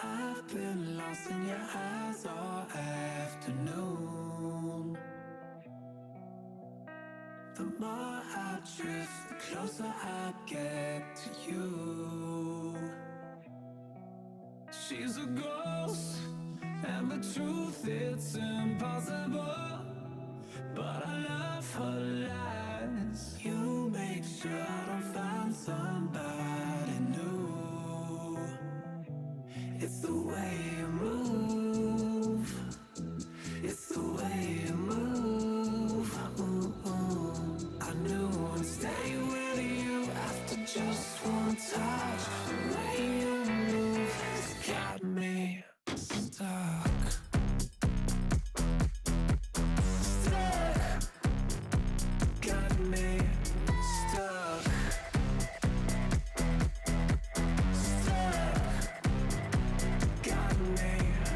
I've been lost in your eyes all afternoon. The more I drift, the closer I get to you. She's a ghost, and the truth, it's impossible. But I love her lies. You make sure I don't find somebody new. It's the way you move. It's the way you move. I knew I'd stay with you after just one touch. The way you move has got me stuck. Got me stuck. Got me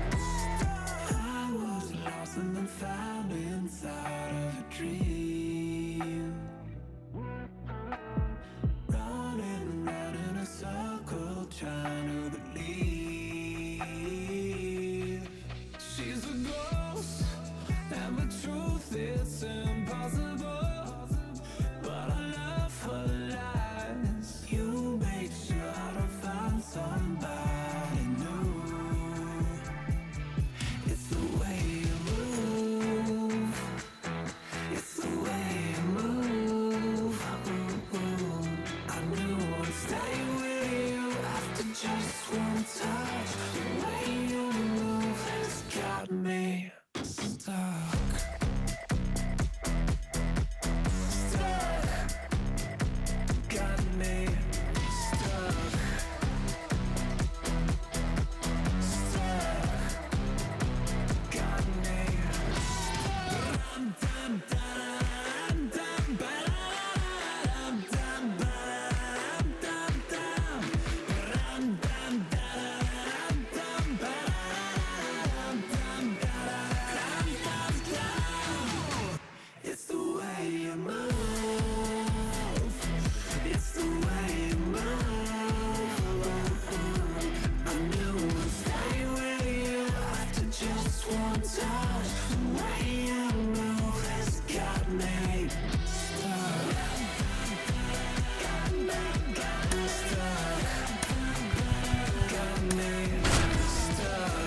stuck. I was lost and then found inside of a dream. Running round in a circle, trying to believe. She's a ghost, and the truth, it's impossible. But I love her lies. You make sure I don't find somebody new. It's the way you move. It's the way you move. I knew I'd stay with you after just one touch. The way you move has got me stuck. Got me stuck. Got me. Dum dum dum dum dum dum dum dum dum dum. It's the way you move. It's the way you move. I knew I'd stay with you after just one touch. The way you move has got me stuck. Got me stuck. Got me stuck.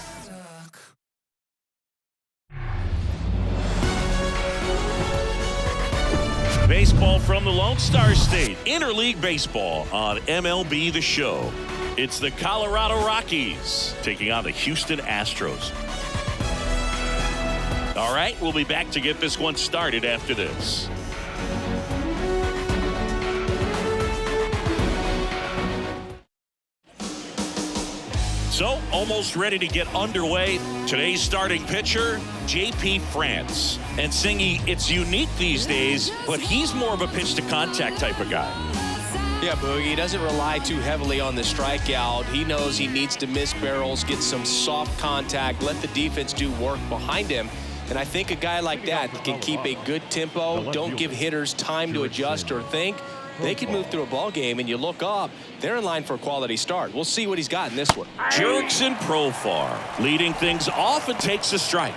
Stuck. Baseball from the Lone Star State. Interleague baseball on MLB The Show. It's the Colorado Rockies taking on the Houston Astros. All right, we'll be back to get this one started after this. So, almost ready to get underway. Today's starting pitcher, J.P. France. And Singy, it's unique these days, but he's more of a pitch-to-contact type of guy. Yeah, Boogie, he doesn't rely too heavily on the strikeout. He knows he needs to miss barrels, get some soft contact, let the defense do work behind him. And I think a guy like that can keep a good tempo, don't give hitters time to adjust or think. They can move through a ball game, and you look up, they're in line for a quality start. We'll see what he's got in this one. Jerks and Profar leading things off and takes a strike.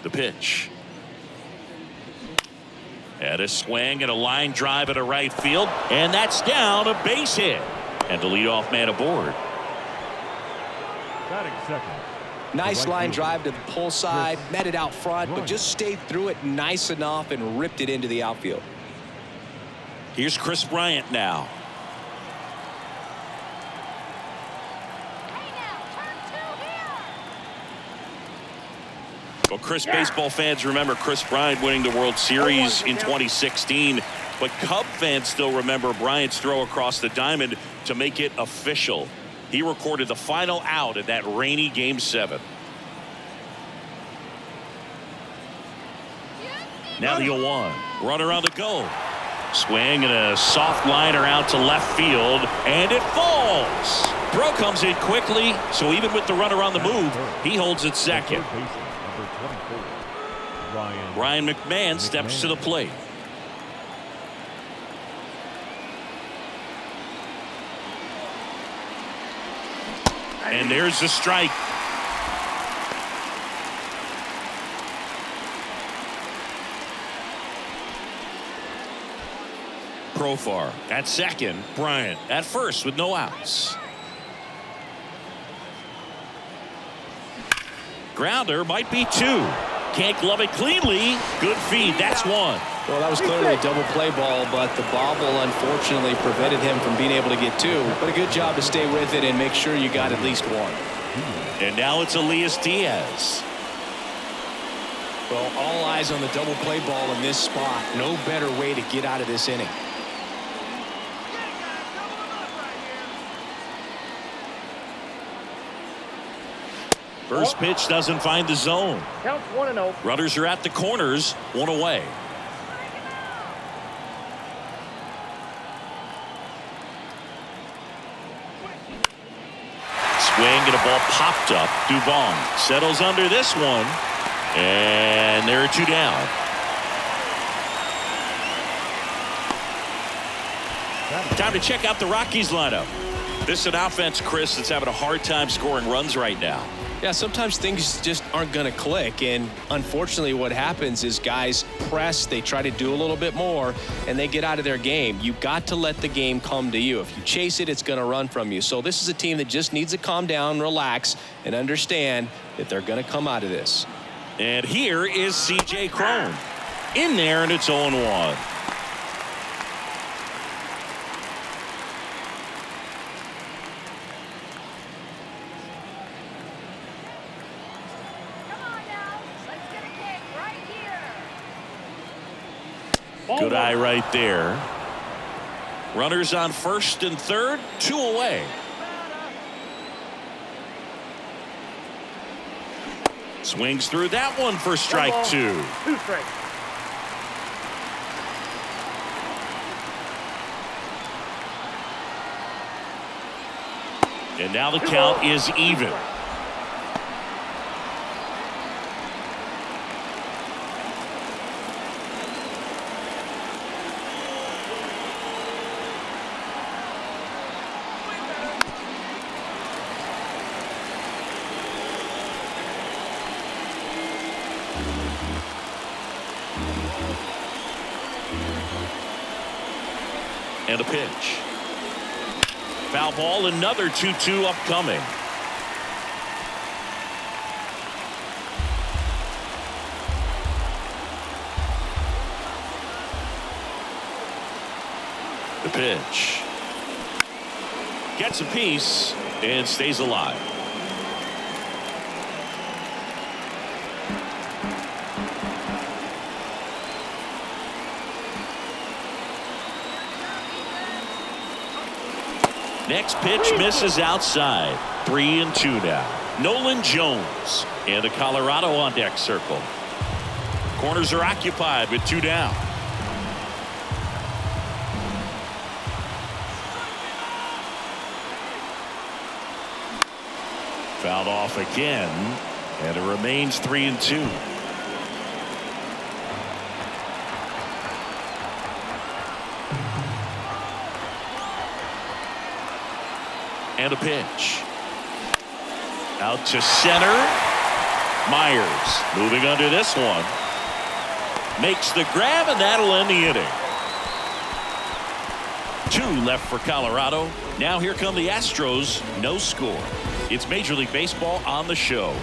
The pitch. And a swing and a line drive at a right field. And that's down, a base hit. And the leadoff man aboard. Batting second. Nice line drive to the pull side, met it out front, but just stayed through it nice enough and ripped it into the outfield. Here's Chris Bryant now. Well, Chris, baseball fans remember Chris Bryant winning the World Series in 2016, but Cub fans still remember Bryant's throw across the diamond to make it official. He recorded the final out in that rainy Game 7. Now the 0-1. Runner on the go. Swing and a soft liner out to left field, and it falls. Throw comes in quickly, so even with the runner on the move, he holds it second. Ryan McMahon steps to the plate. And there's the strike. Profar at second. Bryant at first with no outs. Grounder might be two. Can't glove it cleanly. Good feed. That's one. Well, that was clearly a double play ball, but the bobble unfortunately prevented him from being able to get two. But a good job to stay with it and make sure you got at least one. And now it's Elias Diaz. Well, all eyes on the double play ball in this spot. No better way to get out of this inning. First pitch doesn't find the zone. Counts 1-0. Runners are at the corners, one away. Swing and a ball popped up. Dubon settles under this one, and there are two down. Time to check out the Rockies lineup. This is an offense, Chris, that's having a hard time scoring runs right now. Yeah, sometimes things just aren't going to click, and unfortunately what happens is guys press, they try to do a little bit more, and they get out of their game. You've got to let the game come to you. If you chase it, it's going to run from you. So this is a team that just needs to calm down, relax, and understand that they're going to come out of this. And here is C.J. Cron. In there, and it's 0-1. Good eye right there. Runners on first and third, two away. Swings through that one for strike two. Two strikes. And now the count is even. And a pitch. Foul ball, another 2-2 upcoming. The pitch. Gets a piece and stays alive. Next pitch misses outside. 3-2 now. Nolan Jones and the Colorado on deck circle. Corners are occupied with two down. Fouled off again, and it remains 3-2. And a pitch. Out to center. Myers moving under this one. Makes the grab, and that'll end the inning. Two left for Colorado. Now here come the Astros. No score. It's Major League Baseball on the show.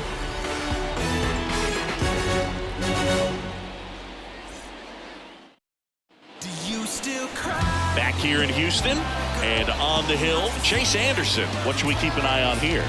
Back here in Houston and on the hill, Chase Anderson. What should we keep an eye on here?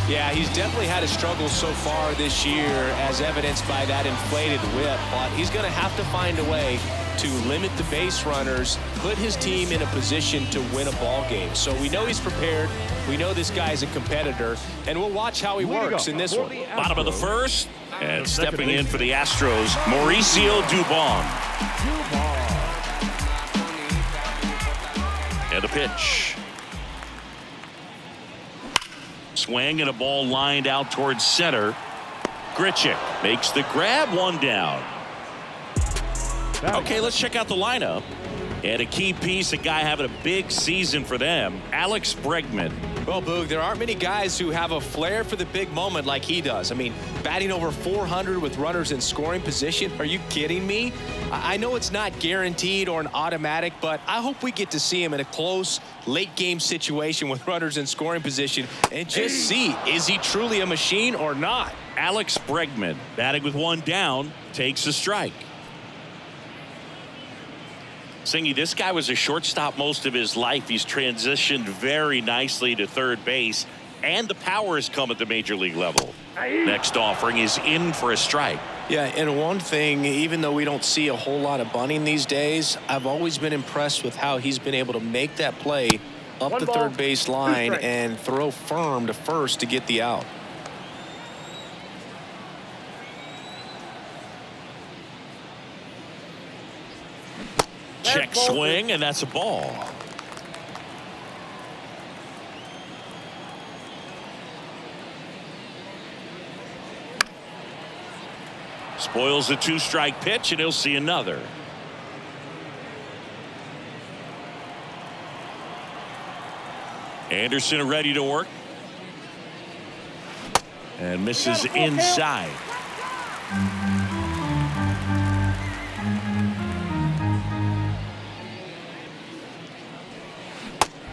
Yeah, he's definitely had a struggle so far this year, as evidenced by that inflated whip, but he's going to have to find a way to limit the base runners, put his team in a position to win a ball game. So we know he's prepared. We know this guy's a competitor, and we'll watch how he works in this one. Bottom of the first, and stepping in for the Astros, Mauricio Dubon. the pitch. Swing and a ball lined out towards center. Grichuk makes the grab, one down. Okay, let's check out the lineup. And a key piece, a guy having a big season for them, Alex Bregman. Well, Boog, there aren't many guys who have a flair for the big moment like he does. I mean, batting over 400 with runners in scoring position. Are you kidding me? I know it's not guaranteed or an automatic, but I hope we get to see him in a close, late-game situation with runners in scoring position and just see, is he truly a machine or not? Alex Bregman, batting with one down, takes a strike. Singy, this guy was a shortstop most of his life. He's transitioned very nicely to third base, and the power has come at the major league level. Next offering is in for a strike. Yeah, and one thing, even though we don't see a whole lot of bunting these days, I've always been impressed with how he's been able to make that play up the third base line and throw firm to first to get the out. Check swing, and that's a ball. Spoils the two-strike pitch, and he'll see another. Anderson ready to work. And misses inside.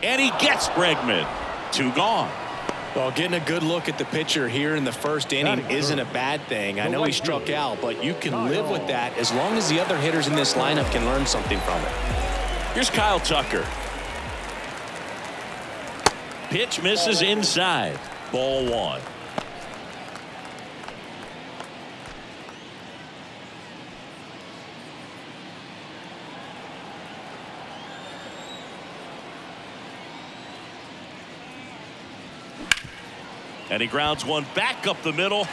And he gets Bregman. Two gone. Well, getting a good look at the pitcher here in the first inning isn't a bad thing. I know he struck out, but you can live with that as long as the other hitters in this lineup can learn something from it. Here's Kyle Tucker. Pitch misses inside. Ball one. And he grounds one back up the middle.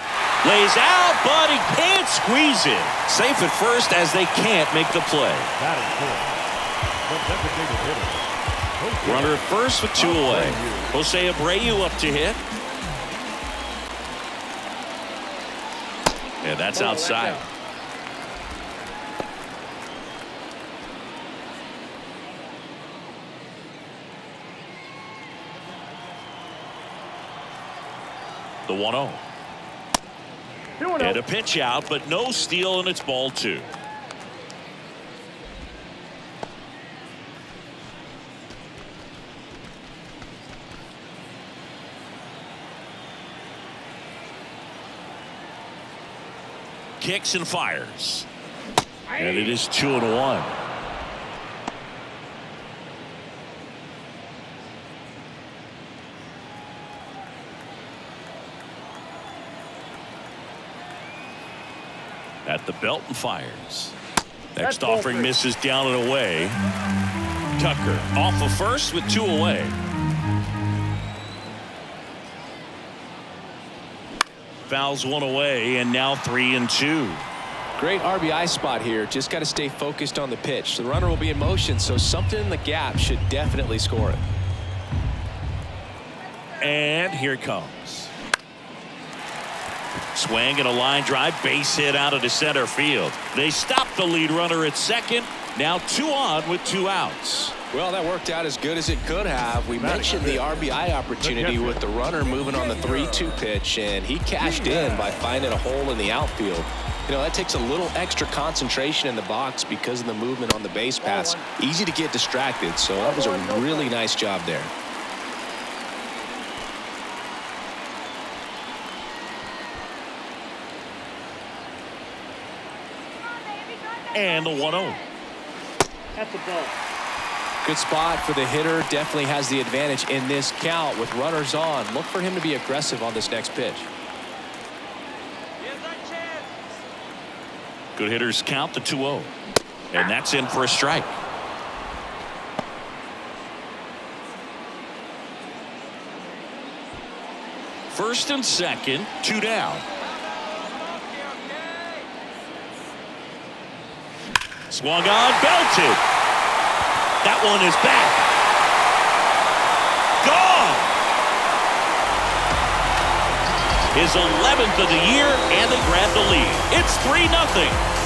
Lays out, but he can't squeeze it. Safe at first as they can't make the play. Runner at first with two away. Jose Abreu up to hit. And that's outside. The 1-0. And a pitch out, but no steal, and it's ball two. Kicks and fires. And it is 2-1. At the belt and fires. Next offering misses down and away. Tucker off of first with two away. Fouls one away, and now 3-2. Great RBI spot here. Just got to stay focused on the pitch. The runner will be in motion, so something in the gap should definitely score it. And here it comes. Swing and a line drive, base hit out of the center field. They stop the lead runner at second. Now 2 on with 2 outs. Well, that worked out as good as it could have. We mentioned the RBI opportunity with the runner moving on the 3-2 pitch, and he cashed in by finding a hole in the outfield. You know, that takes a little extra concentration in the box because of the movement on the base paths. Easy to get distracted, so that was a really nice job there. And the 1-0. That's a ball. Good spot for the hitter. Definitely has the advantage in this count with runners on. Look for him to be aggressive on this next pitch. Good hitters count the 2-0. And that's in for a strike. First and second, 2 down. Swung on, belted. That one is back. Gone! His 11th of the year, and they grab the lead. It's 3-0.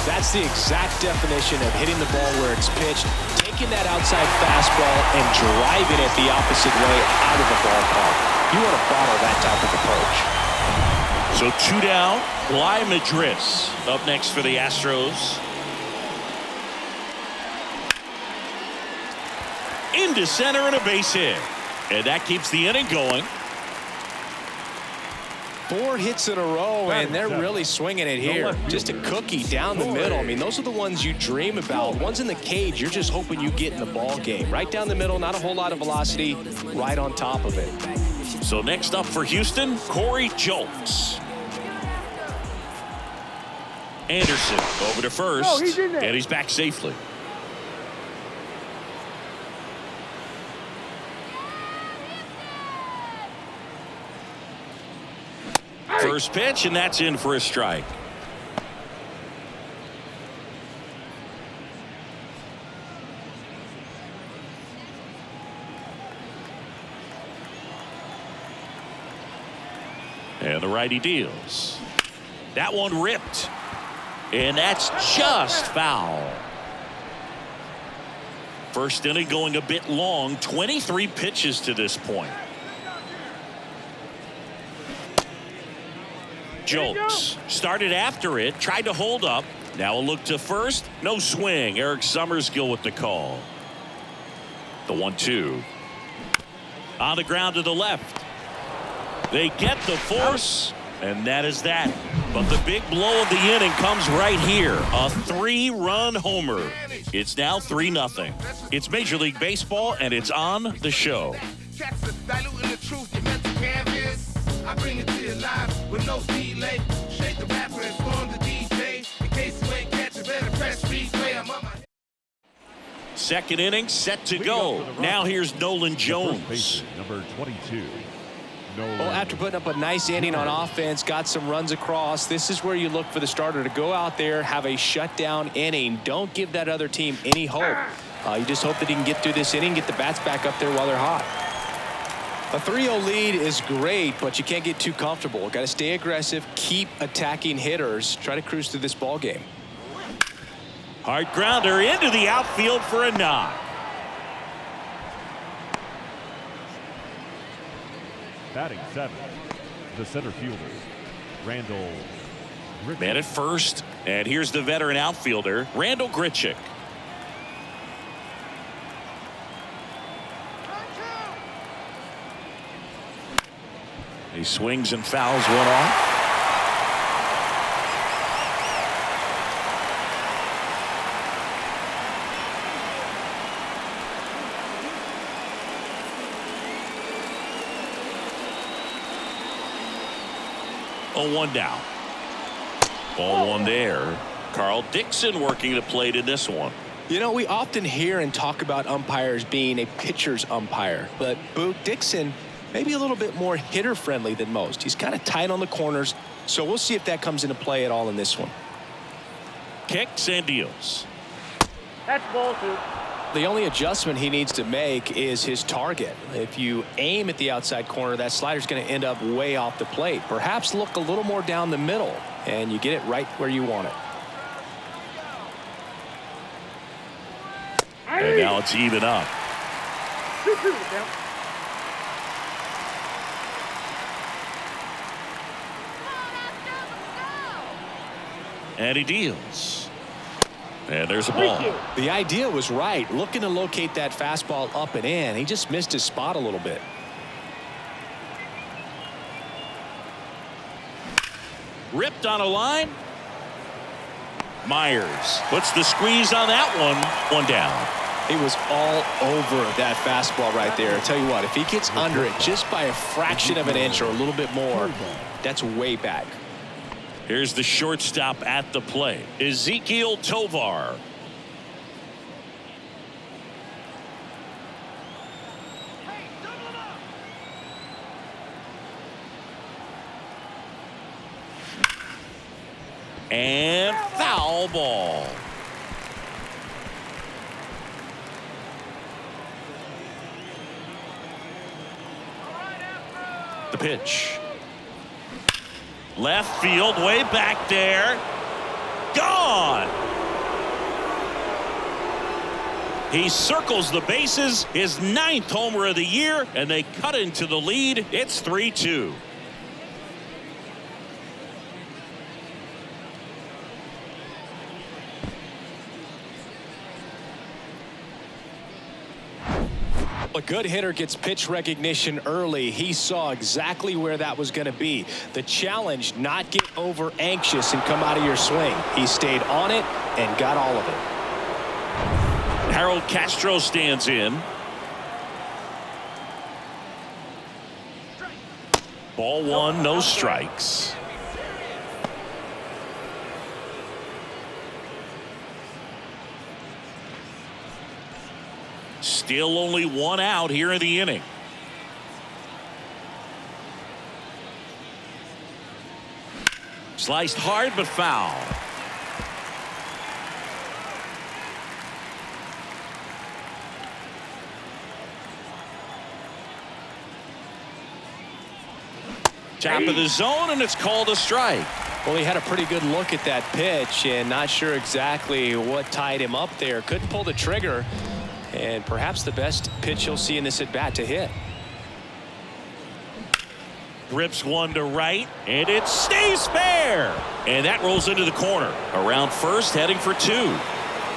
That's the exact definition of hitting the ball where it's pitched, taking that outside fastball and driving it the opposite way out of the ballpark. You want to bottle that type of approach. So 2 down. Bly Madris up next for the Astros. Into center and a base hit. And that keeps the inning going. 4 hits in a row, and they're really swinging it here. Just a cookie down the middle. I mean, those are the ones you dream about. Ones in the cage, you're just hoping you get in the ball game. Right down the middle, not a whole lot of velocity, right on top of it. So next up for Houston, Corey Julks. Anderson over to first, and he's back safely. First pitch, and that's in for a strike. And the righty deals. That one ripped. And that's just foul. First inning going a bit long. 23 pitches to this point. Julks started after it, tried to hold up. Now a look to first. No swing. Eric Summerskill with the call. The 1-2. On the ground to the left. They get the force, and that is that. But the big blow of the inning comes right here. A 3-run homer. It's now 3-0. It's Major League Baseball, and it's on the show. I bring it to you live with no delay. Shake the rapper and form the DJ. In case you ain't catch it, better press replay. I'm on my second inning set to go. Now here's Nolan Jones. Number 22. Well, after putting up a nice inning on offense, got some runs across, this is where you look for the starter to go out there, have a shutdown inning. Don't give that other team any hope. You just hope that he can get through this inning, get the bats back up there while they're hot. A 3-0 lead is great, but you can't get too comfortable. Got to stay aggressive, keep attacking hitters, try to cruise through this ball game. Hard grounder into the outfield for a knock. Batting 7th, the center fielder, Randall Grichuk. Man at first, and here's the veteran outfielder, Randall Grichuk. He swings and fouls one off. Oh, 1 down. Ball 1 there. Carl Dixon working the plate in this one. You know, we often hear and talk about umpires being a pitcher's umpire, but Boog Dixon maybe a little bit more hitter friendly than most. He's kind of tight on the corners, so we'll see if that comes into play at all in this one. Kicks and deals. That's ball 2. The only adjustment he needs to make is his target. If you aim at the outside corner, that slider's going to end up way off the plate. Perhaps look a little more down the middle, and you get it right where you want it. And now it's even up. And he deals. And there's a ball. The idea was right. Looking to locate that fastball up and in. He just missed his spot a little bit. Ripped on a line. Myers puts the squeeze on that one. 1 down. He was all over that fastball right there. I tell you what, if he gets under it just by a fraction of an inch or a little bit more, that's way back. Here's the shortstop at the plate, Ezekiel Tovar. And foul ball. The pitch. Left field, way back there. Gone. He circles the bases, his 9th homer of the year, and they cut into the lead. It's 3-2. A good hitter gets pitch recognition early. He saw exactly where that was going to be. The challenge, not get over anxious and come out of your swing. He stayed on it and got all of it. Harold Castro stands in. Ball 1, no strikes. Still only 1 out here in the inning. Sliced hard but foul. Top of the zone, and it's called a strike. Well, he had a pretty good look at that pitch and not sure exactly what tied him up there. Couldn't pull the trigger, and perhaps the best pitch you'll see in this at bat to hit. Rips one to right, and it stays fair. And that rolls into the corner. Around first, heading for 2.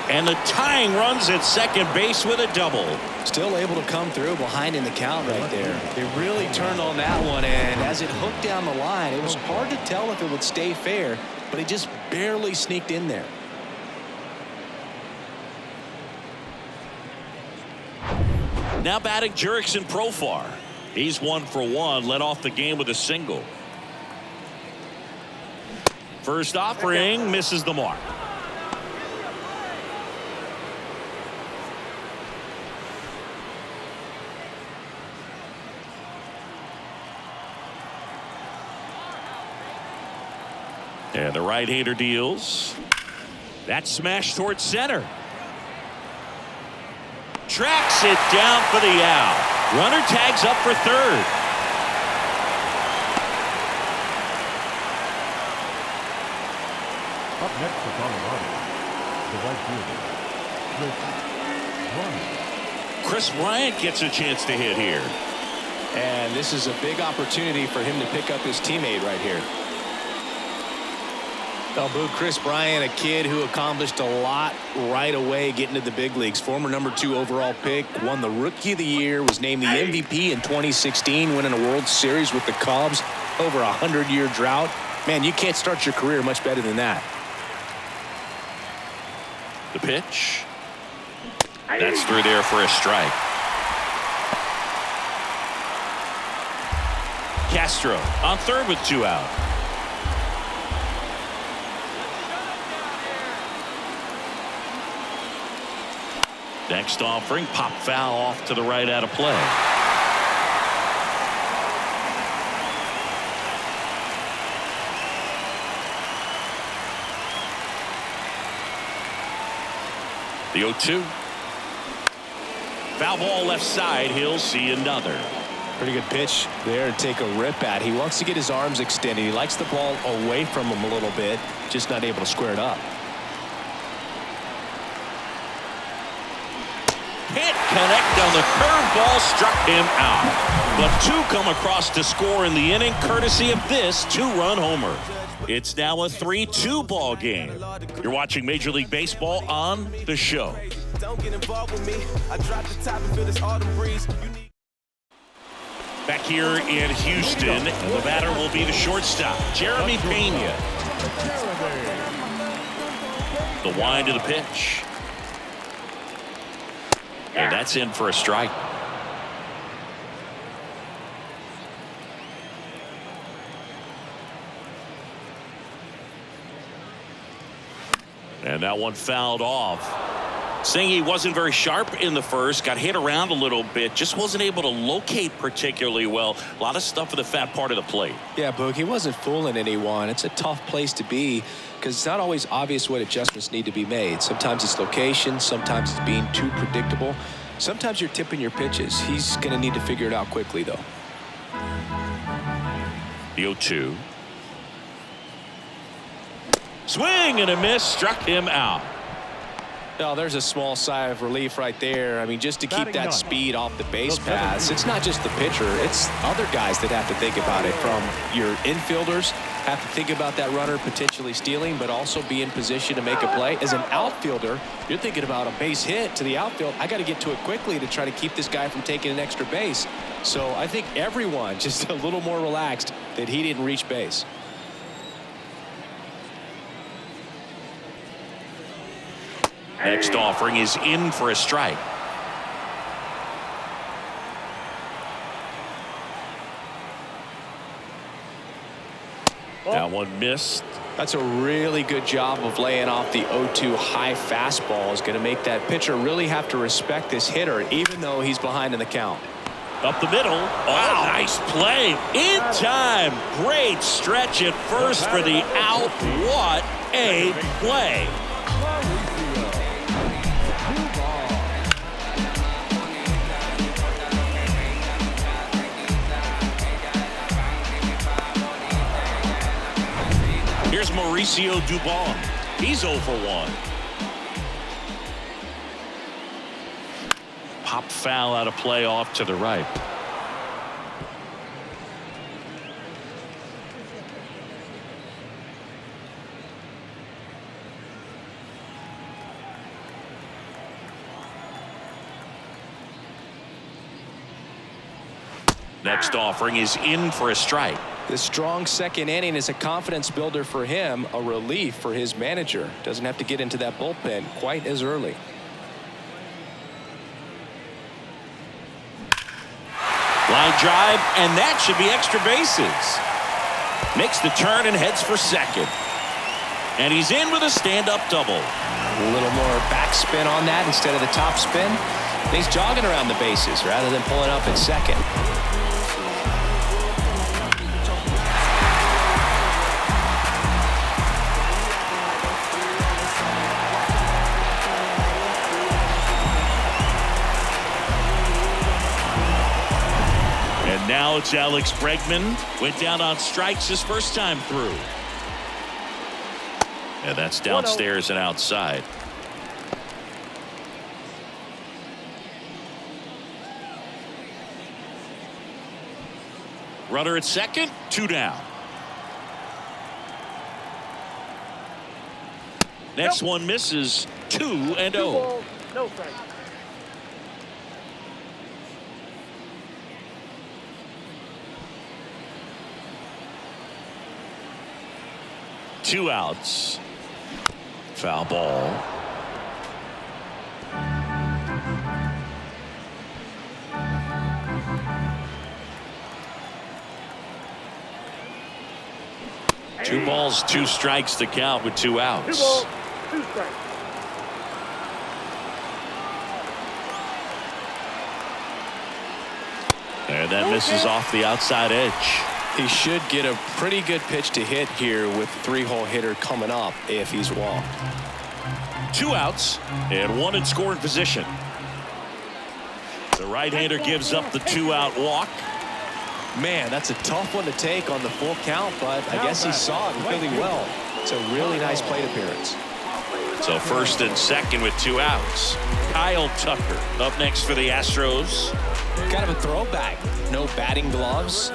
And the tying runs at second base with a double. Still able to come through behind in the count right there. They really turned on that one, and as it hooked down the line, it was hard to tell if it would stay fair, but it just barely sneaked in there. Now batting Jurickson Profar. He's 1 for 1, led off the game with a single. First offering misses the mark. And the right-hander deals. That smash towards center. Tracks it down for the out. Runner tags up for third. Up next for Colorado, the right fielder, Chris Bryant gets a chance to hit here. And this is a big opportunity for him to pick up his teammate right here. Well, Boo, Chris Bryant, a kid who accomplished a lot right away getting to the big leagues. Former #2 overall pick, won the Rookie of the Year, was named the MVP in 2016, winning a World Series with the Cubs over a 100-year drought. Man, you can't start your career much better than that. The pitch. That's through there for a strike. Castro on third with 2 out. Next offering, pop foul off to the right out of play. The 0-2. Foul ball left side. He'll see another. Pretty good pitch there to take a rip at. He wants to get his arms extended. He likes the ball away from him a little bit, just not able to square it up. Can't connect on the curveball, struck him out. But 2 come across to score in the inning, courtesy of this 2-run homer. It's now a 3-2 ball game. You're watching Major League Baseball on The Show. Don't get involved with me. I drop the top and feel this autumn breeze. Back here in Houston, the batter will be the shortstop, Jeremy Pena. The wind of the pitch. And that's in for a strike. And that one fouled off. Saying he wasn't very sharp in the first, got hit around a little bit, just wasn't able to locate particularly well. A lot of stuff in the fat part of the plate. Yeah, Boog, he wasn't fooling anyone. It's a tough place to be because it's not always obvious what adjustments need to be made. Sometimes it's location, sometimes it's being too predictable. Sometimes you're tipping your pitches. He's going to need to figure it out quickly, though. The 0-2. Swing and a miss, struck him out. Oh, there's a small sigh of relief right there. I mean, just to keep that speed off the base paths. It's not just the pitcher. It's other guys that have to think about it. From your infielders have to think about that runner potentially stealing, but also be in position to make a play. As an outfielder, you're thinking about a base hit to the outfield. I got to get to it quickly to try to keep this guy from taking an extra base. So I think everyone just a little more relaxed that he didn't reach base. Next offering is in for a strike. That one missed. That's a really good job of laying off the 0-2 high fastball. Is going to make that pitcher really have to respect this hitter, even though he's behind in the count. Up the middle. Wow, nice play. In time. Great stretch at first for the out. What a play. Here's Mauricio Dubon. He's 0 for 1. Pop foul out of play off to the right. Next offering is in for a strike. The strong second inning is a confidence builder for him, a relief for his manager. Doesn't have to get into that bullpen quite as early. Line drive, and that should be extra bases. Makes the turn and heads for second. And he's in with a stand-up double. A little more backspin on that instead of the top spin. He's jogging around the bases rather than pulling up at second. Now it's Alex Bregman. Went down on strikes his first time through. And that's downstairs and outside. Runner at second, 2 down. Next one misses, 2-0. No strike. Two outs. Foul ball. Two balls, 2 strikes to count with 2 outs. 2 balls, 2 strikes. And that misses off the outside edge. He should get a pretty good pitch to hit here with 3-hole hitter coming up if he's walked. 2 outs and 1 in scoring position. The right-hander gives up the 2-out walk. Man, that's a tough one to take on the full count, but I guess he saw it really well. It's a really nice plate appearance. So first and second with 2 outs. Kyle Tucker up next for the Astros. Kind of a throwback. No batting gloves.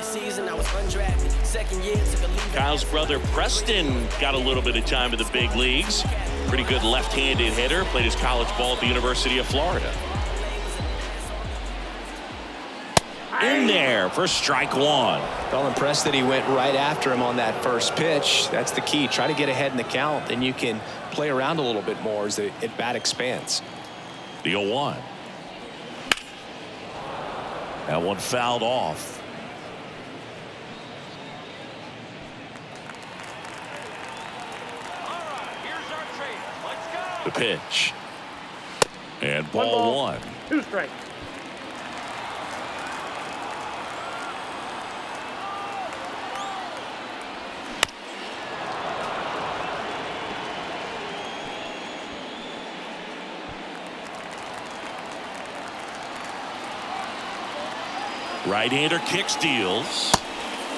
Kyle's brother Preston got a little bit of time in the big leagues. Pretty good left-handed hitter. Played his college ball at the University of Florida. In there for strike 1. Well, impressed that he went right after him on that first pitch. That's the key. Try to get ahead in the count, then you can play around a little bit more as the at-bat expands. The 0-1. That one fouled off. The pitch. And ball one. 2 strikes. Right-hander kicks, deals.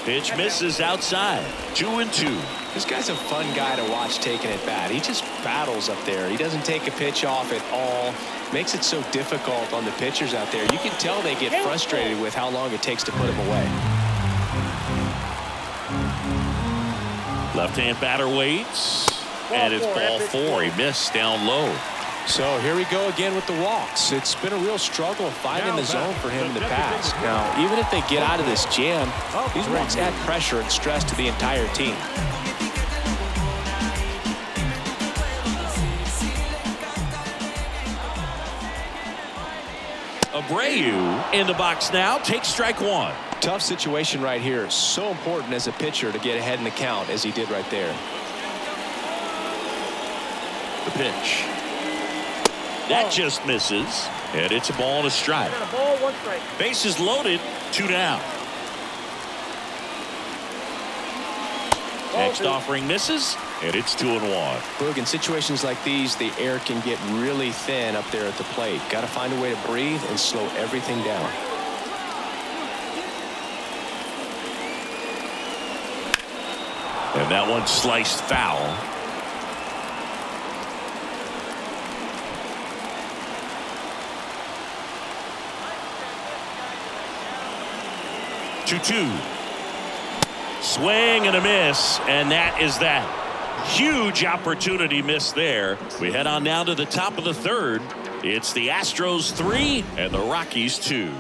Pitch misses outside. 2-2. This guy's a fun guy to watch taking at bat. He just battles up there. He doesn't take a pitch off at all. Makes it so difficult on the pitchers out there. You can tell they get frustrated with how long it takes to put him away. Left-hand batter waits. And it's ball four. He missed down low. So here we go again with the walks. It's been a real struggle finding the zone for him in the past. Now, even if they get out of this jam, these walks add pressure and stress to the entire team. Abreu in the box now. Takes strike one. Tough situation right here. So important as a pitcher to get ahead in the count as he did right there. The pitch. That just misses. And it's a ball and a strike. And a ball, 1 strike. Bases loaded. 2 down. Next offering misses. And it's 2-1. Boog, in situations like these, the air can get really thin up there at the plate. Got to find a way to breathe and slow everything down. And that one sliced foul. Two. Swing and a miss, and that is that. Huge opportunity missed there. We head on down to the top of the third. It's the Astros 3 and the Rockies 2.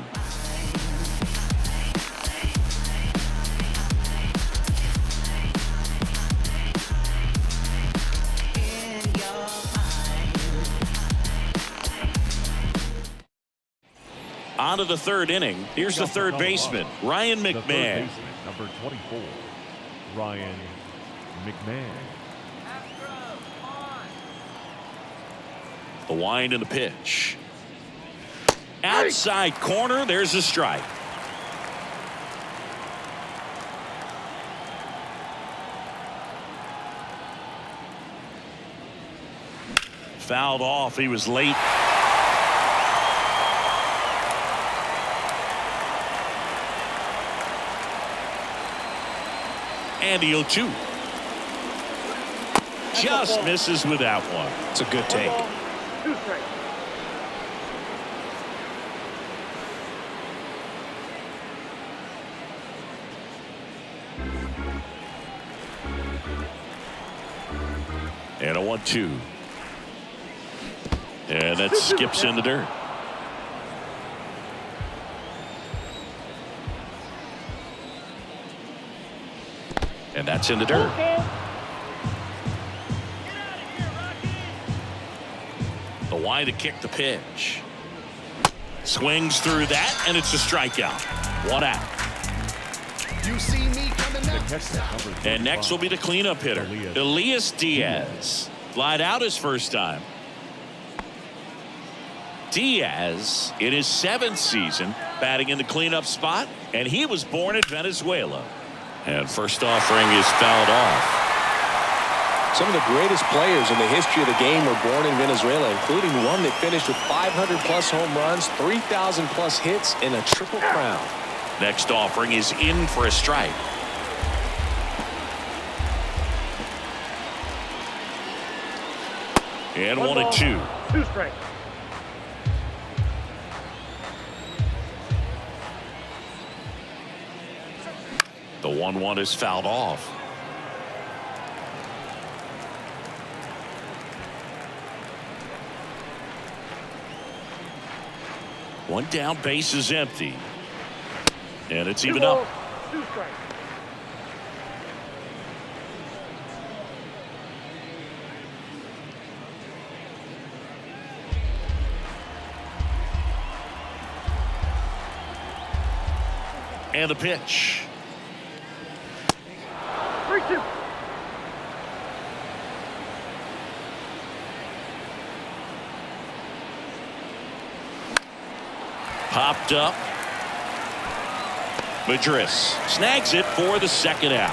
On to the third inning. Here's the third baseman, Ryan McMahon. Number 24, Ryan McMahon. The wind and the pitch. Outside corner, there's a strike. Fouled off. He was late. And the 0-2. Just misses with that one. It's a good take. 2 strikes. And a 1-2. And that skips in the dirt. And that's in the dirt. The wind to kick the pitch. Swings through that, and it's a strikeout. 1 out. You see me coming up. And next will be the cleanup hitter, Elias Diaz. Lied out his first time. Diaz in his 7th season batting in the cleanup spot, and he was born in Venezuela. And first offering is fouled off. Some of the greatest players in the history of the game were born in Venezuela, including one that finished with 500+ home runs, 3,000+ hits, and a triple crown. Next offering is in for a strike. And 1-2. 2 strikes. The 1-1 is fouled off. One down, base is empty. And it's even up. 2 strikes. And the pitch. 3-2. Popped up. Madris snags it for the second out.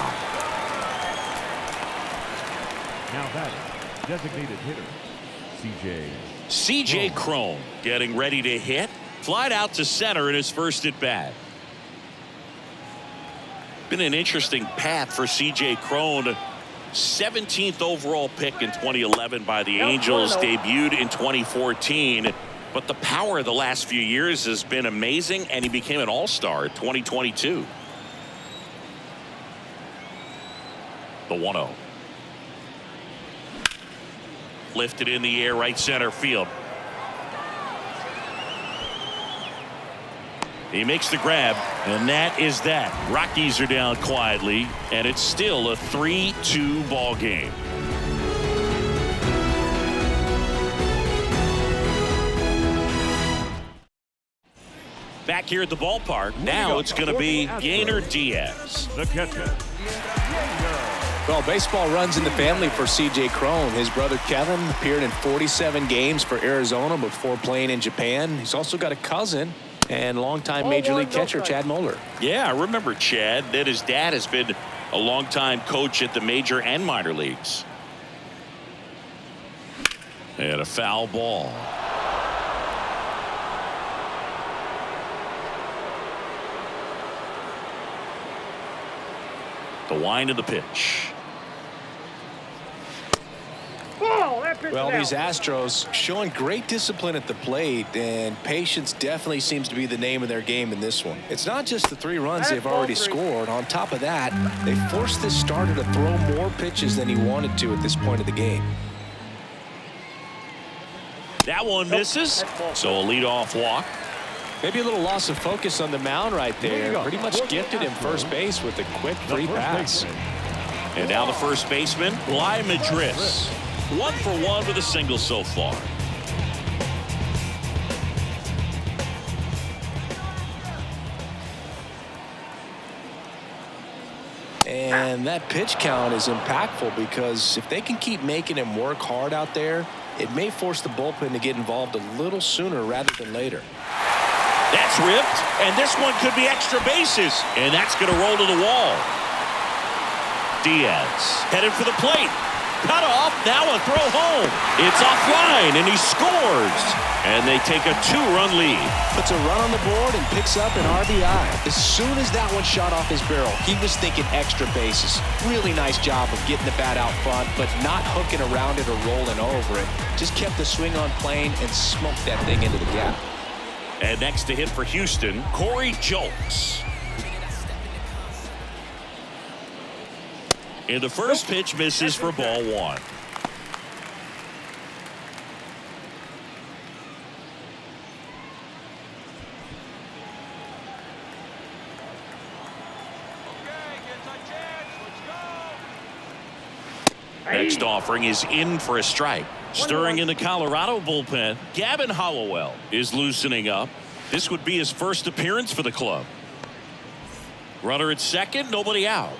Now that designated hitter, C.J. Cron getting ready to hit. Flied out to center in his first at bat. Been an interesting path for C.J. Cron. 17th overall pick in 2011 by the Angels. Debuted in 2014. But the power of the last few years has been amazing, and he became an all-star in 2022. The 1-0. Lifted in the air, right center field. He makes the grab, and that is that. Rockies are down quietly, and it's still a 3-2 ball game. Back here at the ballpark, now it's going to be Yainer Diaz. the catcher. Well, baseball runs in the family for C.J. Cron. His brother Kevin appeared in 47 games for Arizona before playing in Japan. He's also got a cousin and longtime Major League catcher Chad Moeller. Yeah, I remember Chad. That his dad has been a longtime coach at the major and minor leagues. And a foul ball. The wind of the pitch. Well, these Astros showing great discipline at the plate, and patience definitely seems to be the name of their game in this one. It's not just the 3 runs they've already scored. On top of that, they forced this starter to throw more pitches than he wanted to at this point of the game. That one misses. So a leadoff walk. Maybe a little loss of focus on the mound right there. Pretty much gifted him first base with a quick free pass. And now the first baseman, Bly Madris. 1 for 1 with a single so far. And that pitch count is impactful because if they can keep making him work hard out there, it may force the bullpen to get involved a little sooner rather than later. That's ripped, and this one could be extra bases, and that's going to roll to the wall. Diaz headed for the plate. Cut off, now a throw home. It's offline, and he scores. And they take a 2-run lead. Puts a run on the board and picks up an RBI. As soon as that one shot off his barrel, he was thinking extra bases. Really nice job of getting the bat out front, but not hooking around it or rolling over it. Just kept the swing on plane and smoked that thing into the gap. And next to hit for Houston, Corey Julks. And the first pitch misses for ball 1. Next offering is in for a strike. Stirring in the Colorado bullpen, Gavin Hollowell is loosening up. This would be his first appearance for the club. Runner at second, nobody out.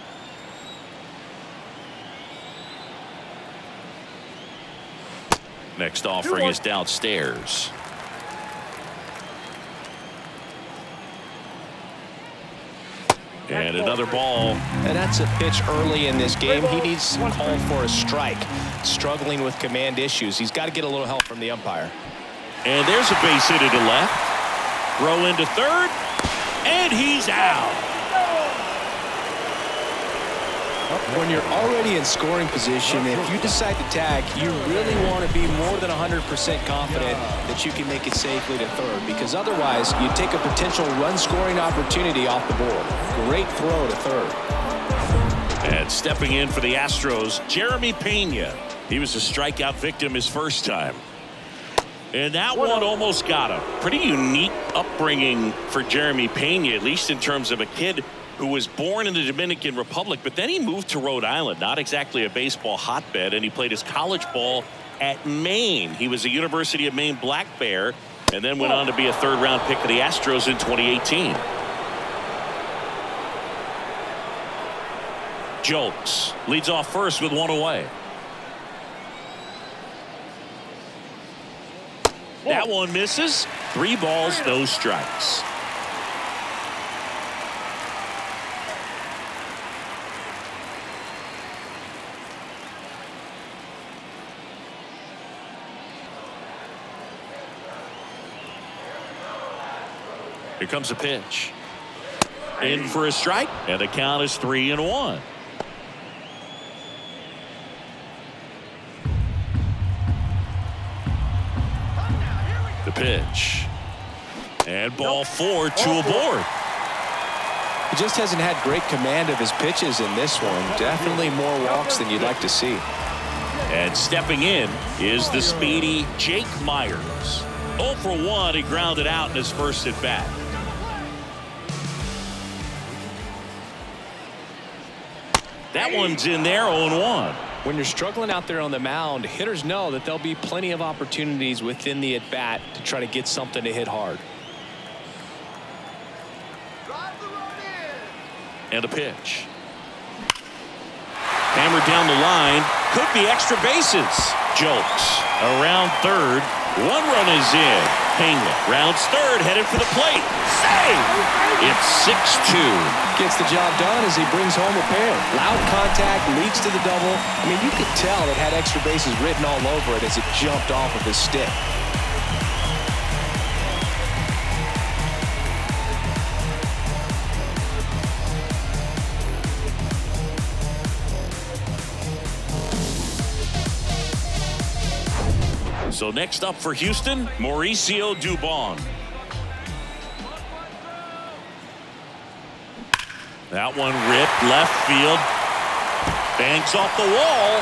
Next offering is downstairs. And another ball. And that's a pitch early in this game. He needs to call for a strike. Struggling with command issues. He's got to get a little help from the umpire. And there's a base hit to left. Throw into third. And he's out. When you're already in scoring position, if you decide to tag, you really want to be more than 100% confident that you can make it safely to third, because otherwise you take a potential run scoring opportunity off the board. Great throw to third. And stepping in for the Astros, Jeremy Pena. He was a strikeout victim his first time. And that one almost got him. Pretty unique upbringing for Jeremy Pena, at least in terms of a kid who was born in the Dominican Republic, but then he moved to Rhode Island, not exactly a baseball hotbed, and he played his college ball at Maine. He was a University of Maine Black Bear, and then went on to be a third-round pick of the Astros in 2018. Julks leads off first with 1 away. That one misses. 3 balls, no strikes. Here comes a pitch. In for a strike, and the count is 3-1. The pitch. And ball 4, 2 aboard. He just hasn't had great command of his pitches in this one. Definitely more walks than you'd like to see. And stepping in is the speedy Jake Myers. 0 for 1, he grounded out in his first at bat. That one's in there, 0-1. When you're struggling out there on the mound, hitters know that there'll be plenty of opportunities within the at-bat to try to get something to hit hard. And a pitch. Hammered down the line. Could be extra bases. Jolts around third. 1 run is in. Hangman rounds third, headed for the plate. Save! It's 6-2. Gets the job done as he brings home a pair. Loud contact leads to the double. I mean, you could tell it had extra bases written all over it as it jumped off of his stick. So next up for Houston, Mauricio Dubon. That one ripped left field. Bangs off the wall.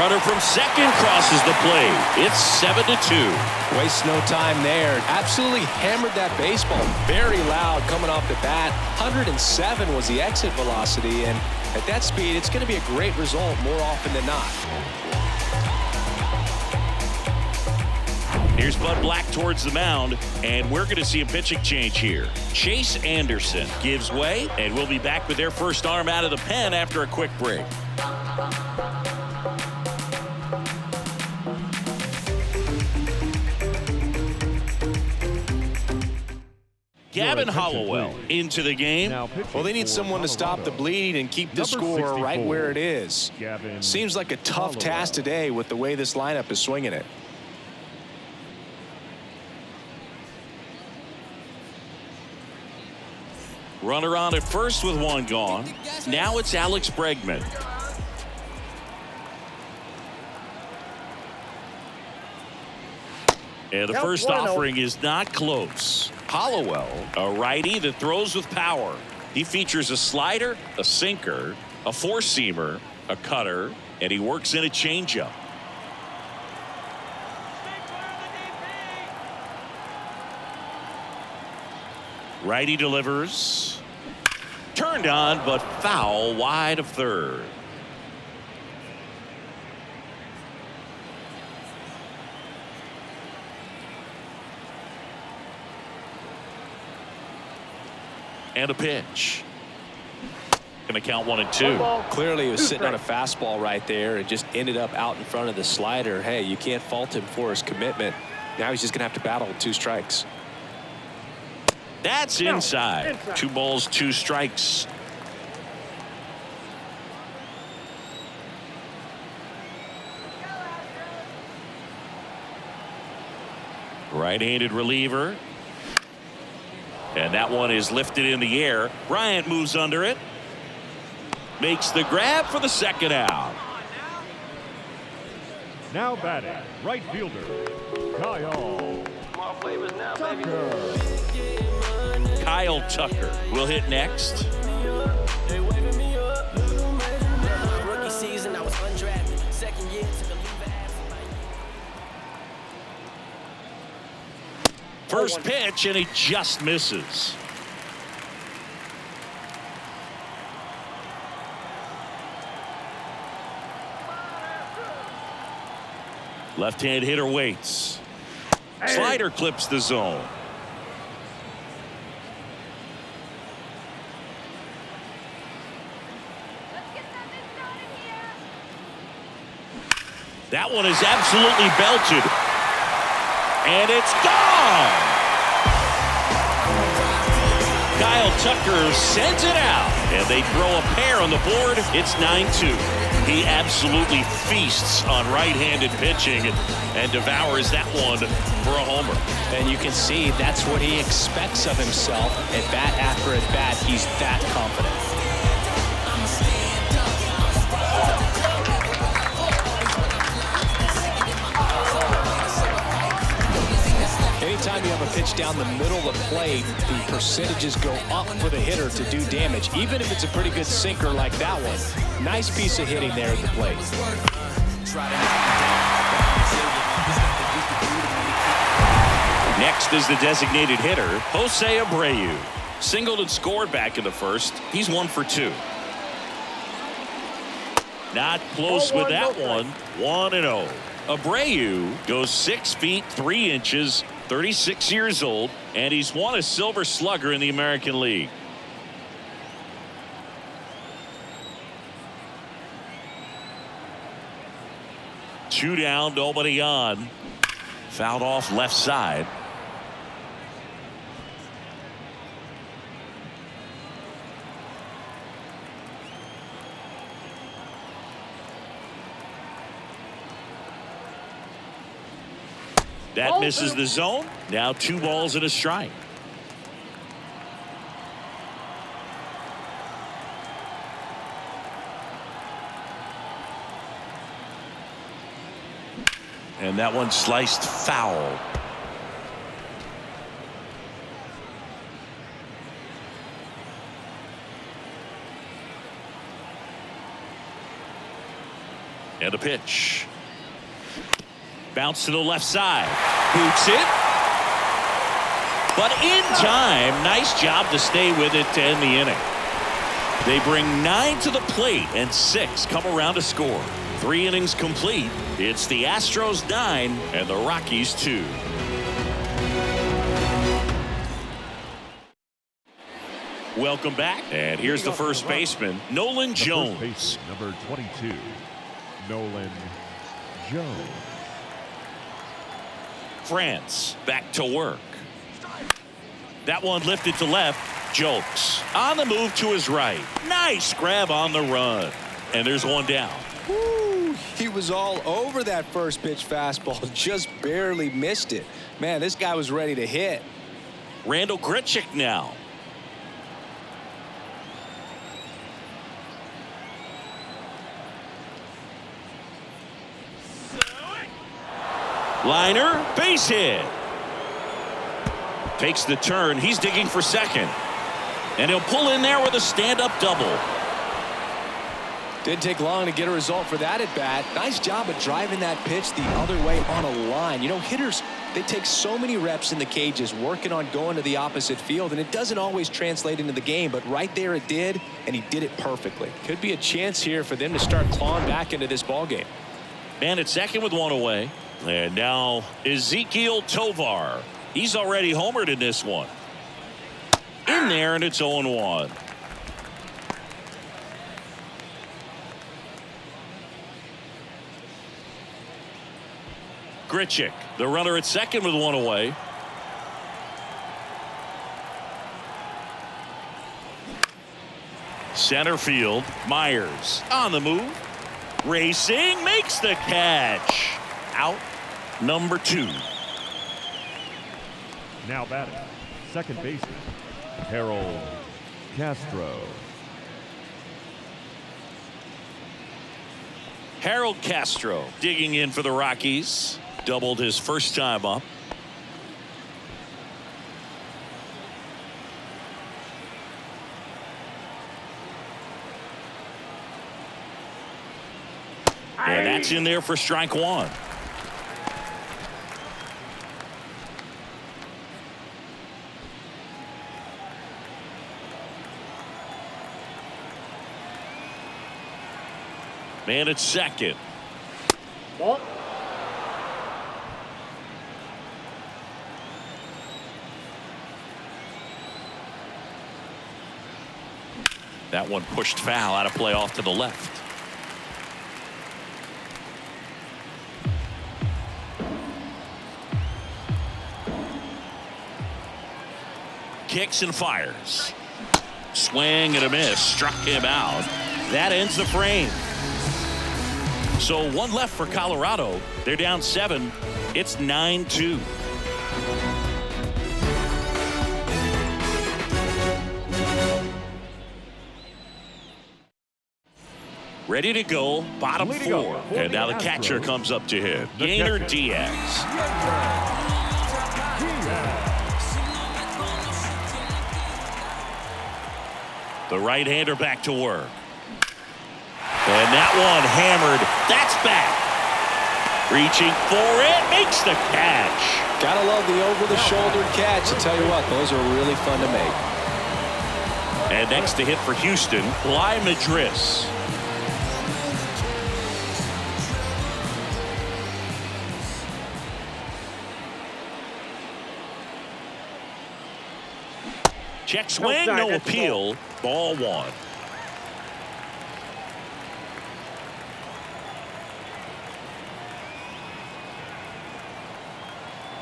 Runner from second crosses the plate. It's 7-2. Wastes no time there. Absolutely hammered that baseball. Very loud coming off the bat. 107 was the exit velocity, and at that speed, it's going to be a great result more often than not. Here's Bud Black towards the mound, and we're going to see a pitching change here. Chase Anderson gives way, and we'll be back with their first arm out of the pen after a quick break. Gavin Hollowell into the game. Well, they need someone to stop the bleed and keep the score right where it is. Seems like a tough task today with the way this lineup is swinging it. Runner on at first with 1 gone. Now it's Alex Bregman. And the first offering is not close. Hollowell, a righty that throws with power. He features a slider, a sinker, a four-seamer, a cutter, and he works in a changeup. Righty delivers. Turned on, but foul wide of third. And a pitch. Going to count 1 and 2. Clearly, he was sitting on a fastball right there and just ended up out in front of the slider. Hey, you can't fault him for his commitment. Now he's just going to have to battle with 2 strikes. That's inside. 2 balls, 2 strikes. Right-handed reliever. And that one is lifted in the air. Bryant moves under it. Makes the grab for the second out. Now batting, right fielder, Kyle Tucker. Kyle Tucker will hit next. Rookie season, I was undrafted. Second year, took a leave of absence. First pitch, and he just misses. Left-hand hitter waits. Slider clips the zone. That one is absolutely belted. And it's gone! Kyle Tucker sends it out. And they throw a pair on the board. It's 9-2. He absolutely feasts on right-handed pitching and devours that one for a homer. And you can see that's what he expects of himself. At bat after at bat, he's that confident. Anytime you have a pitch down the middle of the plate, the percentages go up for the hitter to do damage, even if it's a pretty good sinker like that one. Nice piece of hitting there at the plate. Next is the designated hitter, Jose Abreu. Singled and scored back in the first. He's 1 for 2. Not close with that one. 1-0. Abreu goes 6 feet 3 inches, 36 years old, and he's won a Silver Slugger in the American League. Two down, nobody on. Fouled off left side. That misses the zone. Now 2 balls and a strike. And that one sliced foul. And a pitch. Bounce to the left side. Boots it. But in time, nice job to stay with it to end the inning. They bring 9 to the plate and 6 come around to score. 3 innings complete. It's the Astros 9 and the Rockies 2. Welcome back. And here's the first baseman, Nolan Jones. First baseman, number 22, Nolan Jones. France back to work. That one lifted to left. Jokes on the move to his right. Nice grab on the run. And there's one down. Woo, he was all over that first pitch fastball. Just barely missed it. Man, this guy was ready to hit. Randall Grichuk now. Liner, base hit. Takes the turn. He's digging for second. And he'll pull in there with a stand-up double. Didn't take long to get a result for that at bat. Nice job of driving that pitch the other way on a line. You know, hitters, they take so many reps in the cages working on going to the opposite field, and it doesn't always translate into the game, but right there it did, and he did it perfectly. Could be a chance here for them to start clawing back into this ball game. Man at second with one away. And now Ezekiel Tovar. He's already homered in this one. In there, and it's 0-1. Grichuk, the runner at second with one away. Center field, Myers on the move. Racing, makes the catch. Out number 2. Now batting, second baseman, Harold Castro. Harold Castro digging in for the Rockies. Doubled his first time up. And that's in there for strike 1. Man at second. Ball. That one pushed foul, out of play off to the left. kicks and fires. Swing and a miss. Struck him out. That ends the frame. So one left for Colorado. They're down 7. It's 9-2. Ready to go, bottom 4. And now the catcher comes up to hit. Yainer Diaz. The right-hander back to work. And that one hammered. That's back. Reaching for it. Makes the catch. Gotta love the over-the-shoulder catch. I tell you what, those are really fun to make. And next to hit for Houston, Bly Madris. Check swing, no appeal. Ball 1.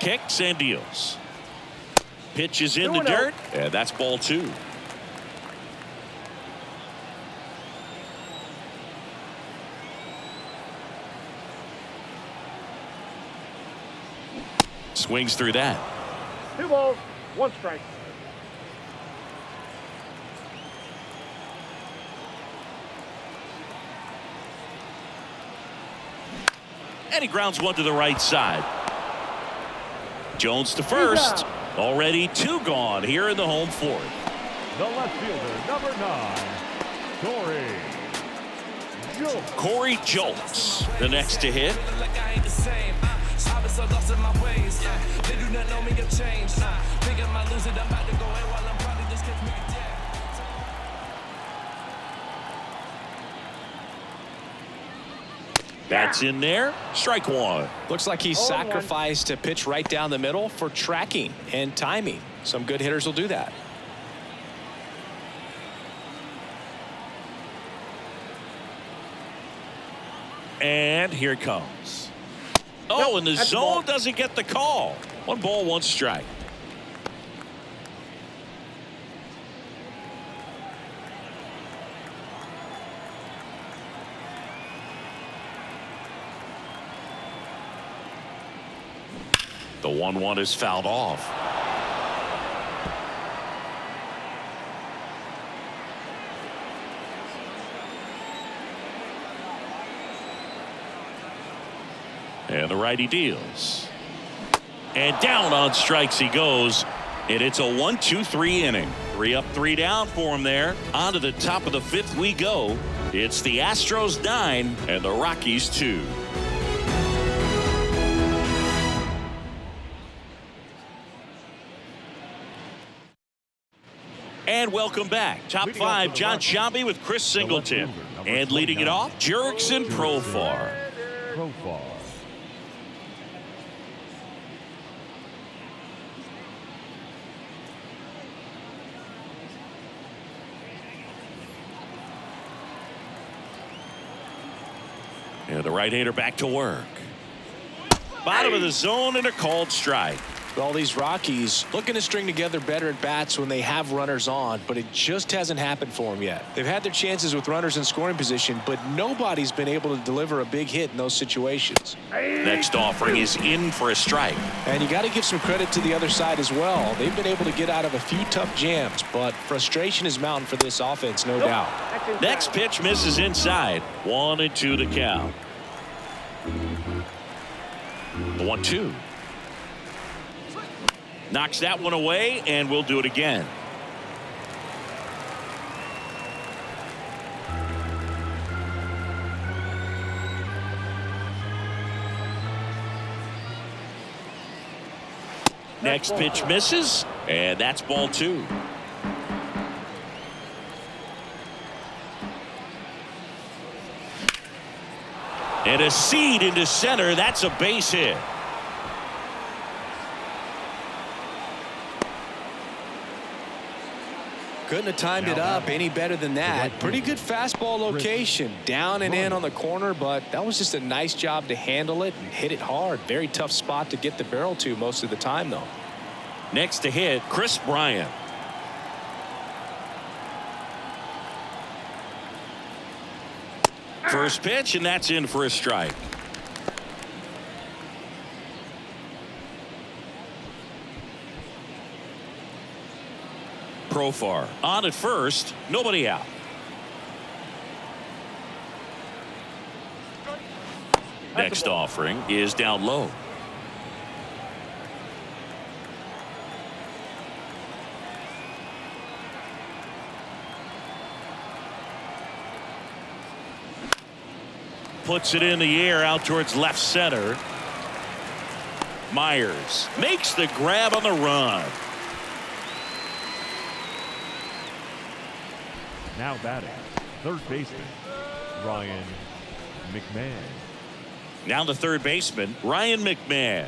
Kicks and deals. Pitch is in the dirt, and that's ball 2. Swings through that. 2 balls, 1 strike. And he grounds one to the right side. Jones to first. Already 2 gone here in the home 4th. The left fielder, number 9, Corey Jolts, the next to hit. That's in there. Strike 1. Looks like he sacrificed a pitch right down the middle for tracking and timing. Some good hitters will do that. And here it comes. Oh, and the zone doesn't get the call. 1 ball, 1 strike. The 1-1 is fouled off. And the righty deals. And down on strikes he goes. And it's a 1-2-3 inning. 3 up, 3 down for him there. On to the top of the 5th we go. It's the Astros 9 and the Rockies 2. And welcome back. Top 5, John Sciambi with Chris Singleton. And leading it off, Jurickson Profar. And the right-hander back to work. Bottom of the zone and a called strike. All these Rockies looking to string together better at bats when they have runners on, but it just hasn't happened for them yet. They've had their chances with runners in scoring position, but nobody's been able to deliver a big hit in those situations. Next offering is in for a strike. And you got to give some credit to the other side as well. They've been able to get out of a few tough jams, but frustration is mounting for this offense, no doubt. Next pitch misses inside. 1-2 the count. The 1-2. Knocks that one away, and we'll do it again. Next pitch misses, and that's ball 2. And a seed into center. That's a base hit. Couldn't have timed it up any better than that. Pretty good fastball location. Down and in on the corner, but that was just a nice job to handle it and hit it hard. Very tough spot to get the barrel to most of the time, though. Next to hit, Chris Bryant. First pitch, and that's in for a strike. Profar on at first, nobody out. Next offering is down low. Puts it in the air out towards left center. Myers makes the grab on the run. Now batting, third baseman, Ryan McMahon. Now the third baseman, Ryan McMahon.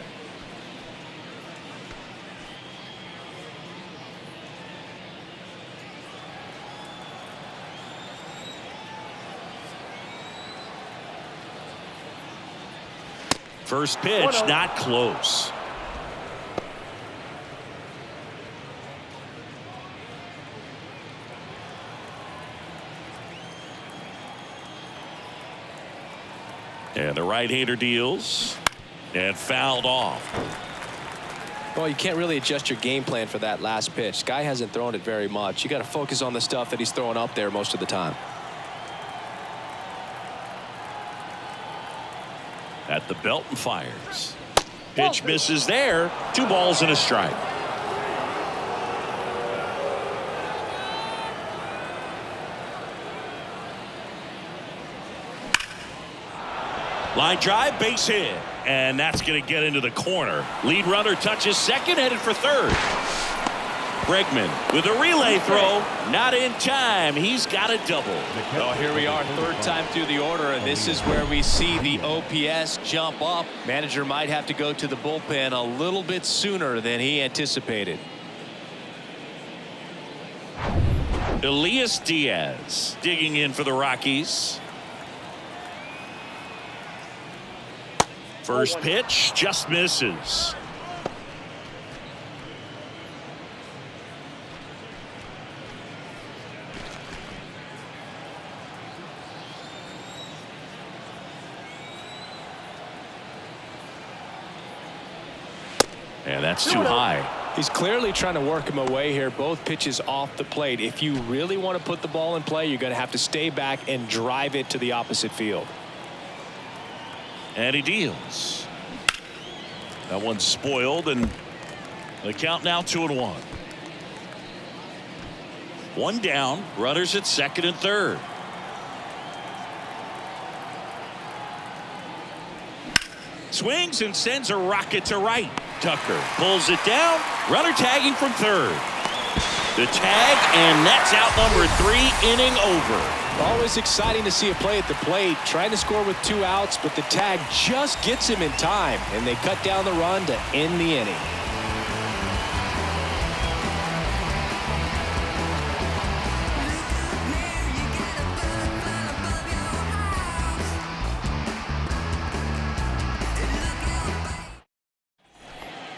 First pitch, not close. And the right-hander deals and fouled off. Well, you can't really adjust your game plan for that last pitch. Guy hasn't thrown it very much. You got to focus on the stuff that he's throwing up there most of the time. At the belt and fires. Pitch misses there. 2 balls and a strike. Line drive, base hit, and that's going to get into the corner. Lead runner touches second, headed for third. Bregman with a relay throw, not in time. He's got a double. Oh, here we are, third time through the order, and this is where we see the OPS jump up. Manager might have to go to the bullpen a little bit sooner than he anticipated. Elias Diaz digging in for the Rockies. First pitch just misses. And that's too high. He's clearly trying to work him away here. Both pitches off the plate. If you really want to put the ball in play, you're going to have to stay back and drive it to the opposite field. And he deals. That one's spoiled, and the count now 2-1. One down, runners at second and third. Swings and sends a rocket to right. Tucker pulls it down. Runner tagging from third. The tag, and that's out number 3, inning over. Always exciting to see a play at the plate, trying to score with 2 outs, but the tag just gets him in time, and they cut down the run to end the inning.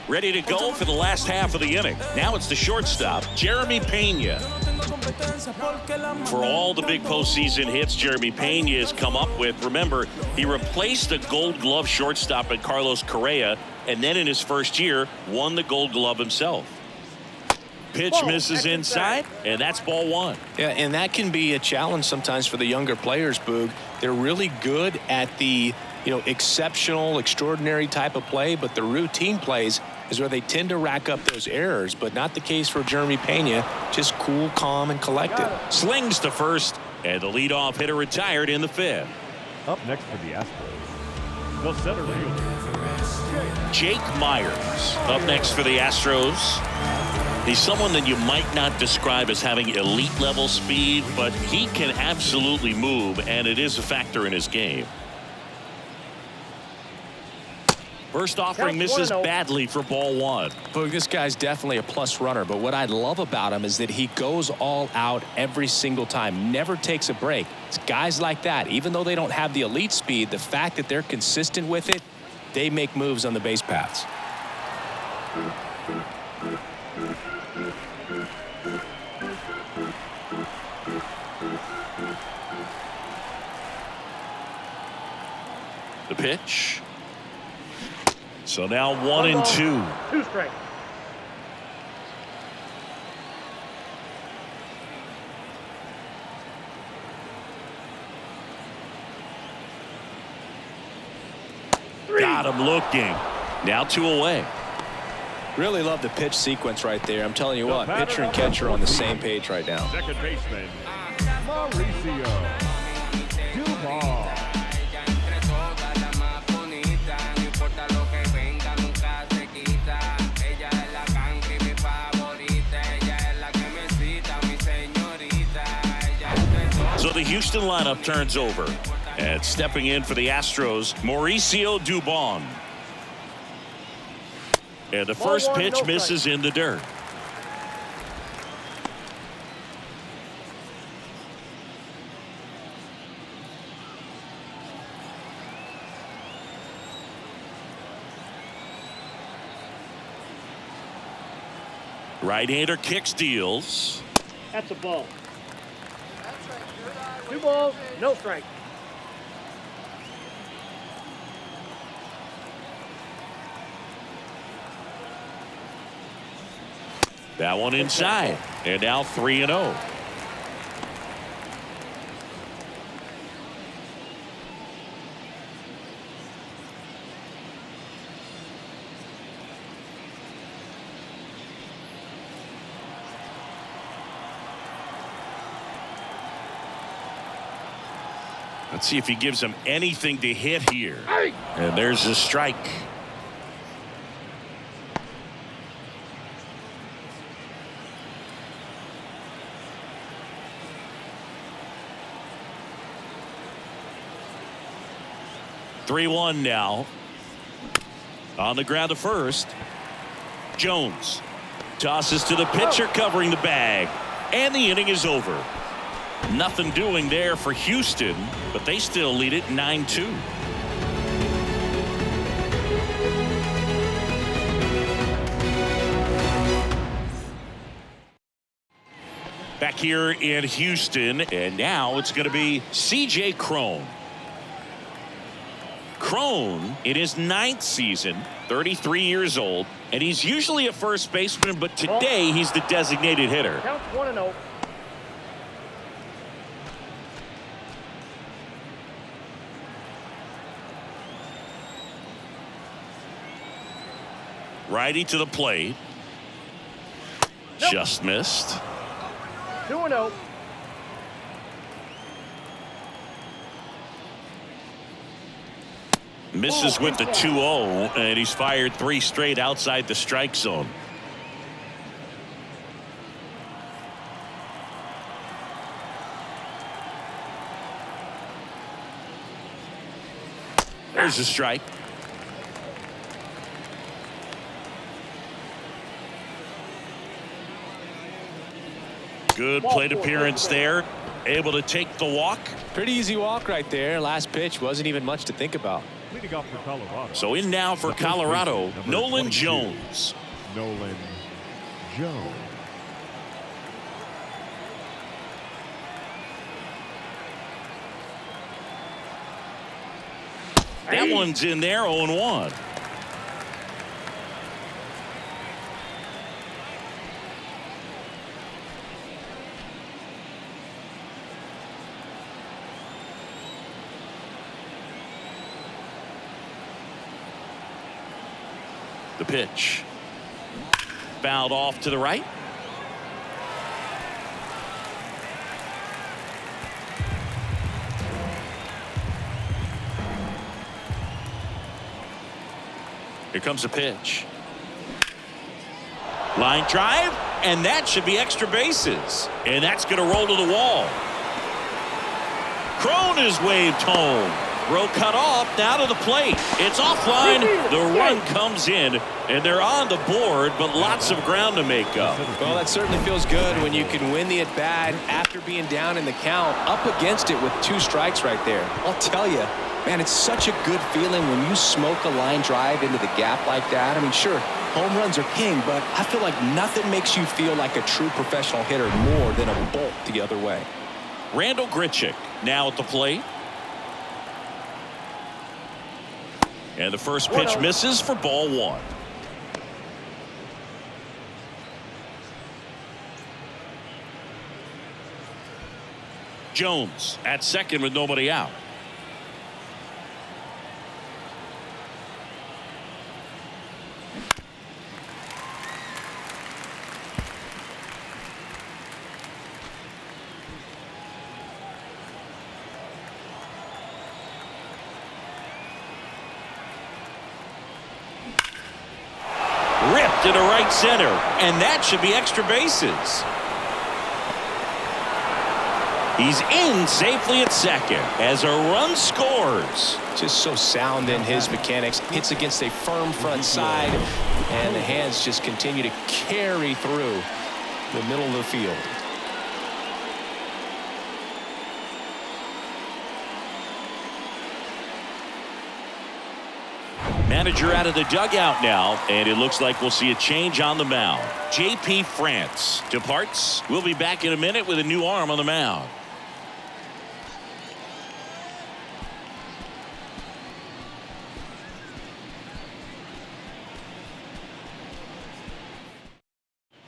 Ready to go for the last half of the inning. Now it's the shortstop, Jeremy Pena. For all the big postseason hits Jeremy Pena has come up with, remember, he replaced the Gold Glove shortstop at Carlos Correa, and then in his first year won the Gold Glove himself. Pitch misses inside, and that's ball 1. Yeah, and that can be a challenge sometimes for the younger players, Boog. They're really good at the, exceptional, extraordinary type of play, but the routine plays is where they tend to rack up those errors, but not the case for Jeremy Pena. Just cool, calm, and collected. Slings to first, and the leadoff hitter retired in the 5th. Up next for the Astros, the center fielder, Jake Myers up next for the Astros. He's someone that you might not describe as having elite level speed, but he can absolutely move, and it is a factor in his game. First offering misses badly for ball 1. Boog, this guy's definitely a plus runner, but what I love about him is that he goes all out every single time, never takes a break. It's guys like that, even though they don't have the elite speed, the fact that they're consistent with it, they make moves on the base paths. The pitch. So now 1-2. 2 strikes. Got him looking. Now 2 away. Really love the pitch sequence right there. I'm telling you what, pitcher and catcher are on the same page right now. Second baseman, Mauricio Duvall. So the Houston lineup turns over. And stepping in for the Astros, Mauricio Dubon. And the first pitch misses in the dirt. Right-hander kick steals. That's a ball. 2 balls, no strike. That one inside. And now 3-0. Let's see if he gives him anything to hit here. And there's a strike. (3-1) now. On the ground to first. Jones tosses to the pitcher, covering the bag, and the inning is over. Nothing doing there for Houston, but they still lead it 9-2. Back here in Houston, and now it's going to be C.J. Cron. Cron in his 9th season, 33 years old, and he's usually a first baseman, but today he's the designated hitter. Counts 1-0. Righty to the plate. Nope. Just missed. 2-0. Misses with the 2-0, and he's fired 3 straight outside the strike zone. There's a strike. Good plate appearance there. Able to take the walk. Pretty easy walk right there. Last pitch wasn't even much to think about. Leading off for Colorado. So in now for Colorado, Nolan Jones. Nolan Jones. That one's in there, 0-1. The pitch. Fouled off to the right. Here comes a pitch. Line drive, and that should be extra bases. And that's going to roll to the wall. Cron is waved home. Row cut off, now to the plate. It's offline. The run comes in, and they're on the board, but lots of ground to make up. Well, that certainly feels good when you can win the at-bat after being down in the count, up against it with 2 strikes right there. I'll tell you, man, it's such a good feeling when you smoke a line drive into the gap like that. I mean, sure, home runs are king, but I feel like nothing makes you feel like a true professional hitter more than a bolt the other way. Randall Grichuk now at the plate. And the first pitch misses for ball one. Jones at second with nobody out. Ripped into right center, and that should be extra bases. He's in safely at second as a run scores. Just so sound in his mechanics. Hits against a firm front side, and the hands just continue to carry through the middle of the field. Manager out of the dugout now, and it looks like we'll see a change on the mound. J.P. France departs. We'll be back in a minute with a new arm on the mound.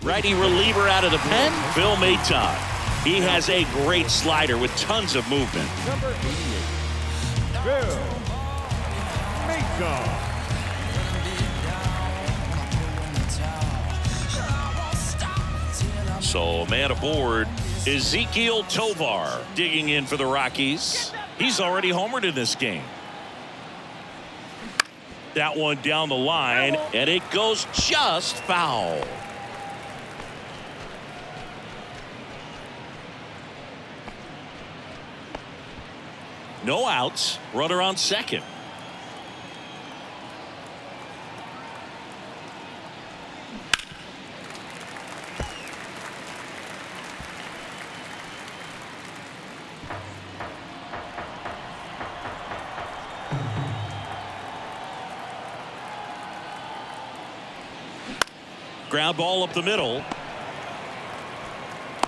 Righty reliever out of the pen, Phil Maid. He has a great slider with tons of movement. Number 88, Phil Maid. So man aboard, Ezekiel Tovar digging in for the Rockies. He's already homered in this game. That one down the line, and it goes just foul. No outs, runner on second. Ground ball up the middle.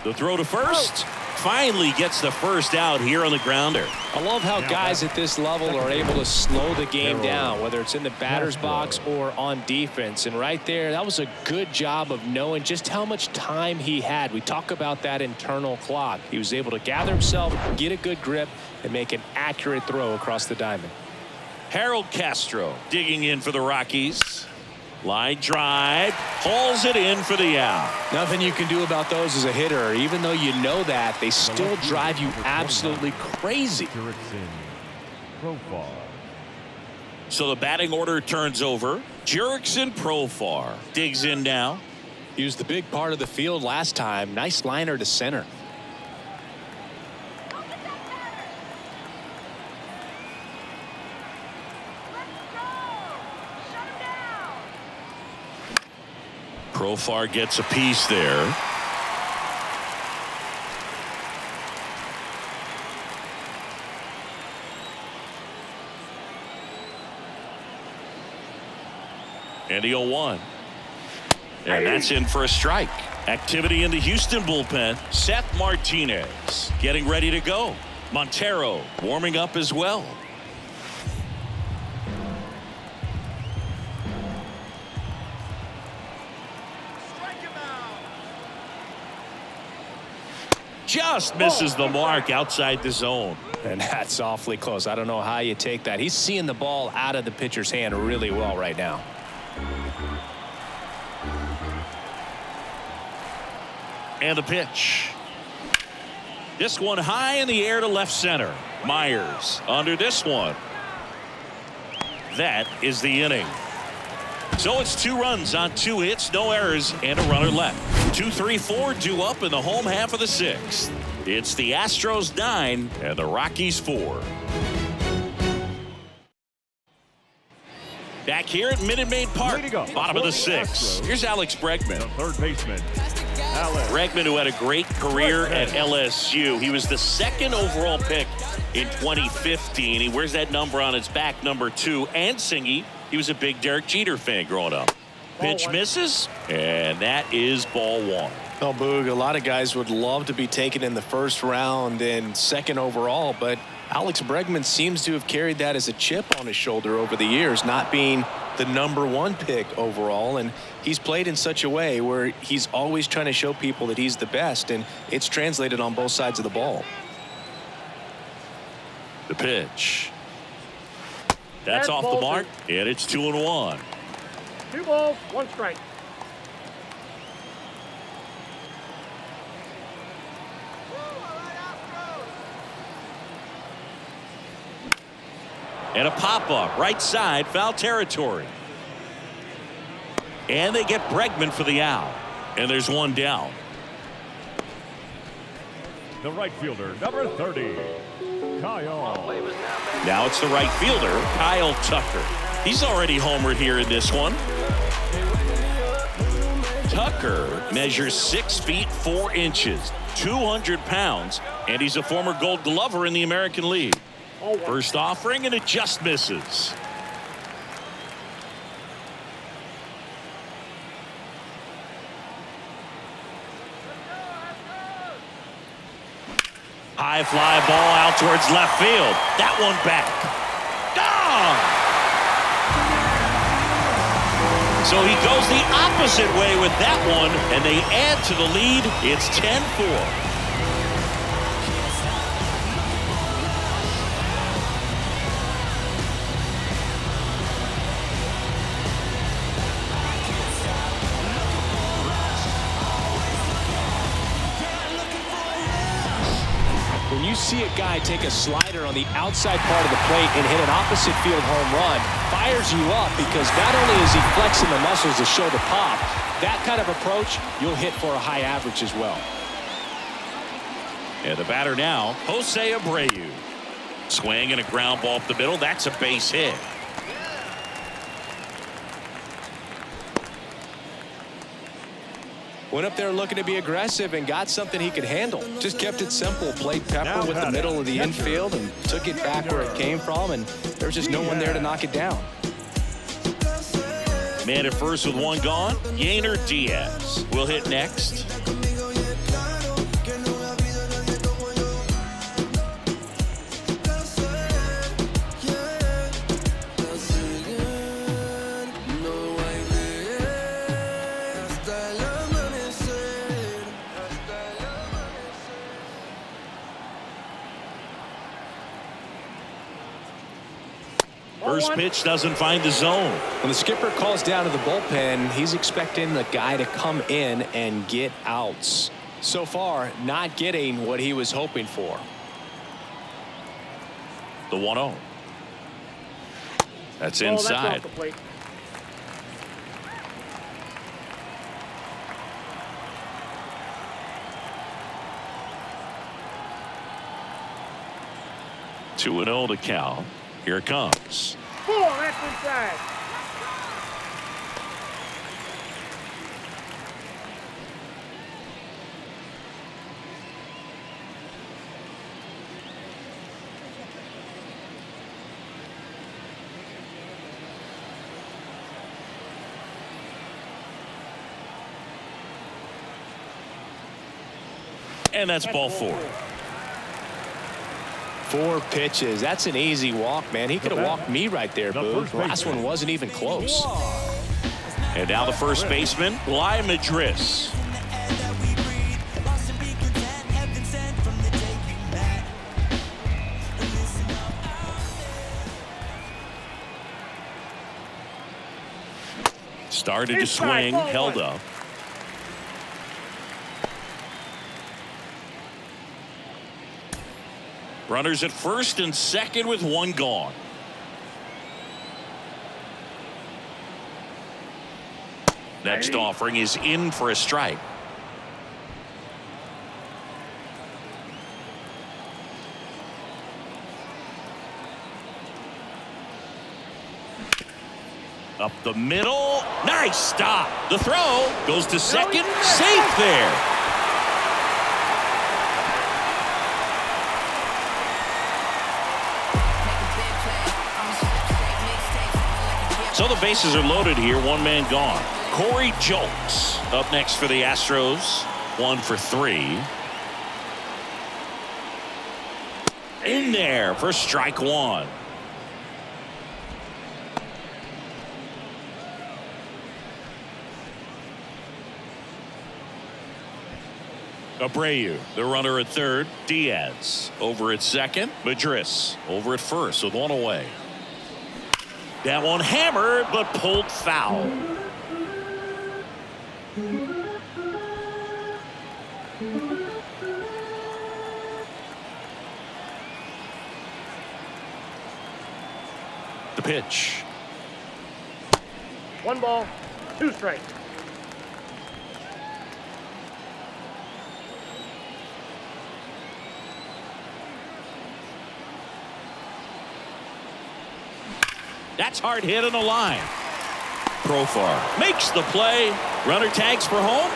The throw to first. Finally gets the first out here on the grounder. I love how guys at this level are able to slow the game down, whether it's in the batter's box or on defense. And right there, that was a good job of knowing just how much time he had. We talk about that internal clock. He was able to gather himself, get a good grip, and make an accurate throw across the diamond. Harold Castro digging in for the Rockies. Line drive, hauls it in for the out. Nothing you can do about those as a hitter. Even though you know that, they still drive you absolutely crazy. So the batting order turns over. Jurickson Profar digs in now. He was the big part of the field last time. Nice liner to center. Profar gets a piece there. And the 0-1. And that's in for a strike. Activity in the Houston bullpen. Seth Martinez getting ready to go. Montero warming up as well. Just misses the mark outside the zone. And that's awfully close. I don't know how you take that. He's seeing the ball out of the pitcher's hand really well right now. And the pitch. This one high in the air to left center. Myers under this one. That is the inning. So it's 2 runs on 2 hits, no errors, and a runner left. 2-3-4 due up in the home half of the 6th. It's the Astros 9 and the Rockies 4. Back here at Minute Maid Park, bottom of the 6th. Here's Alex Bregman. Third baseman, Alex. Bregman, who had a great career at LSU. He was the 2nd overall pick in 2015. He wears that number on his back, number 2. And Singy, he was a big Derek Jeter fan growing up. Pitch misses, and that is ball 1. Well, Boog, a lot of guys would love to be taken in the 1st round and 2nd overall, but Alex Bregman seems to have carried that as a chip on his shoulder over the years, not being the #1 pick overall, and he's played in such a way where he's always trying to show people that he's the best, and it's translated on both sides of the ball. The pitch. That's off the mark, and it's 2-1. 2 balls, 1 strike. And a pop-up, right side, foul territory. And they get Bregman for the out. And there's 1 down. The right fielder, number 30, Kyle. Now it's the right fielder, Kyle Tucker. He's already homered here in this one. Tucker measures 6 feet 4 inches, 200 pounds, and he's a former Gold Glover in the American League. First offering, and it just misses. High fly ball out towards left field. That one back. Gone! So he goes the opposite way with that one, and they add to the lead. It's 10-4. When you see a guy take a slider on the outside part of the plate and hit an opposite field home run, fires you up because not only is he flexing the muscles to show the pop, that kind of approach, you'll hit for a high average as well. And the batter now, Jose Abreu. Swing and a ground ball up the middle. That's a base hit. Went up there looking to be aggressive and got something he could handle. Just kept it simple. Played pepper with the middle of the infield and took it back where it came from, and there's just no one there to knock it down. Man at first with 1 gone. Yainer Diaz will hit next. First pitch doesn't find the zone. When the skipper calls down to the bullpen, he's expecting the guy to come in and get outs. So far, not getting what he was hoping for. The 1-0. That's inside. That's off the plate. Two 2-0 to count. Here it comes. 4, that's inside. And that's ball 4. 4 pitches. That's an easy walk, man. He could have walked me right there, Boo. The last one wasn't even close. And now the first baseman, Lai Madris. Started to swing, held up. Runners at first and second with 1 gone. Next offering is in for a strike. Up the middle. Nice stop. The throw goes to second. Safe there. So the bases are loaded here. 1 man gone. Corey Julks up next for the Astros. 1 for 3. In there for strike one. Abreu, the runner at third. Diaz over at second. Madris over at first with one away. That one hammered but pulled foul. The pitch. 1 ball, 2 strikes. That's hard hit on the line. Profar makes the play. Runner tags for home.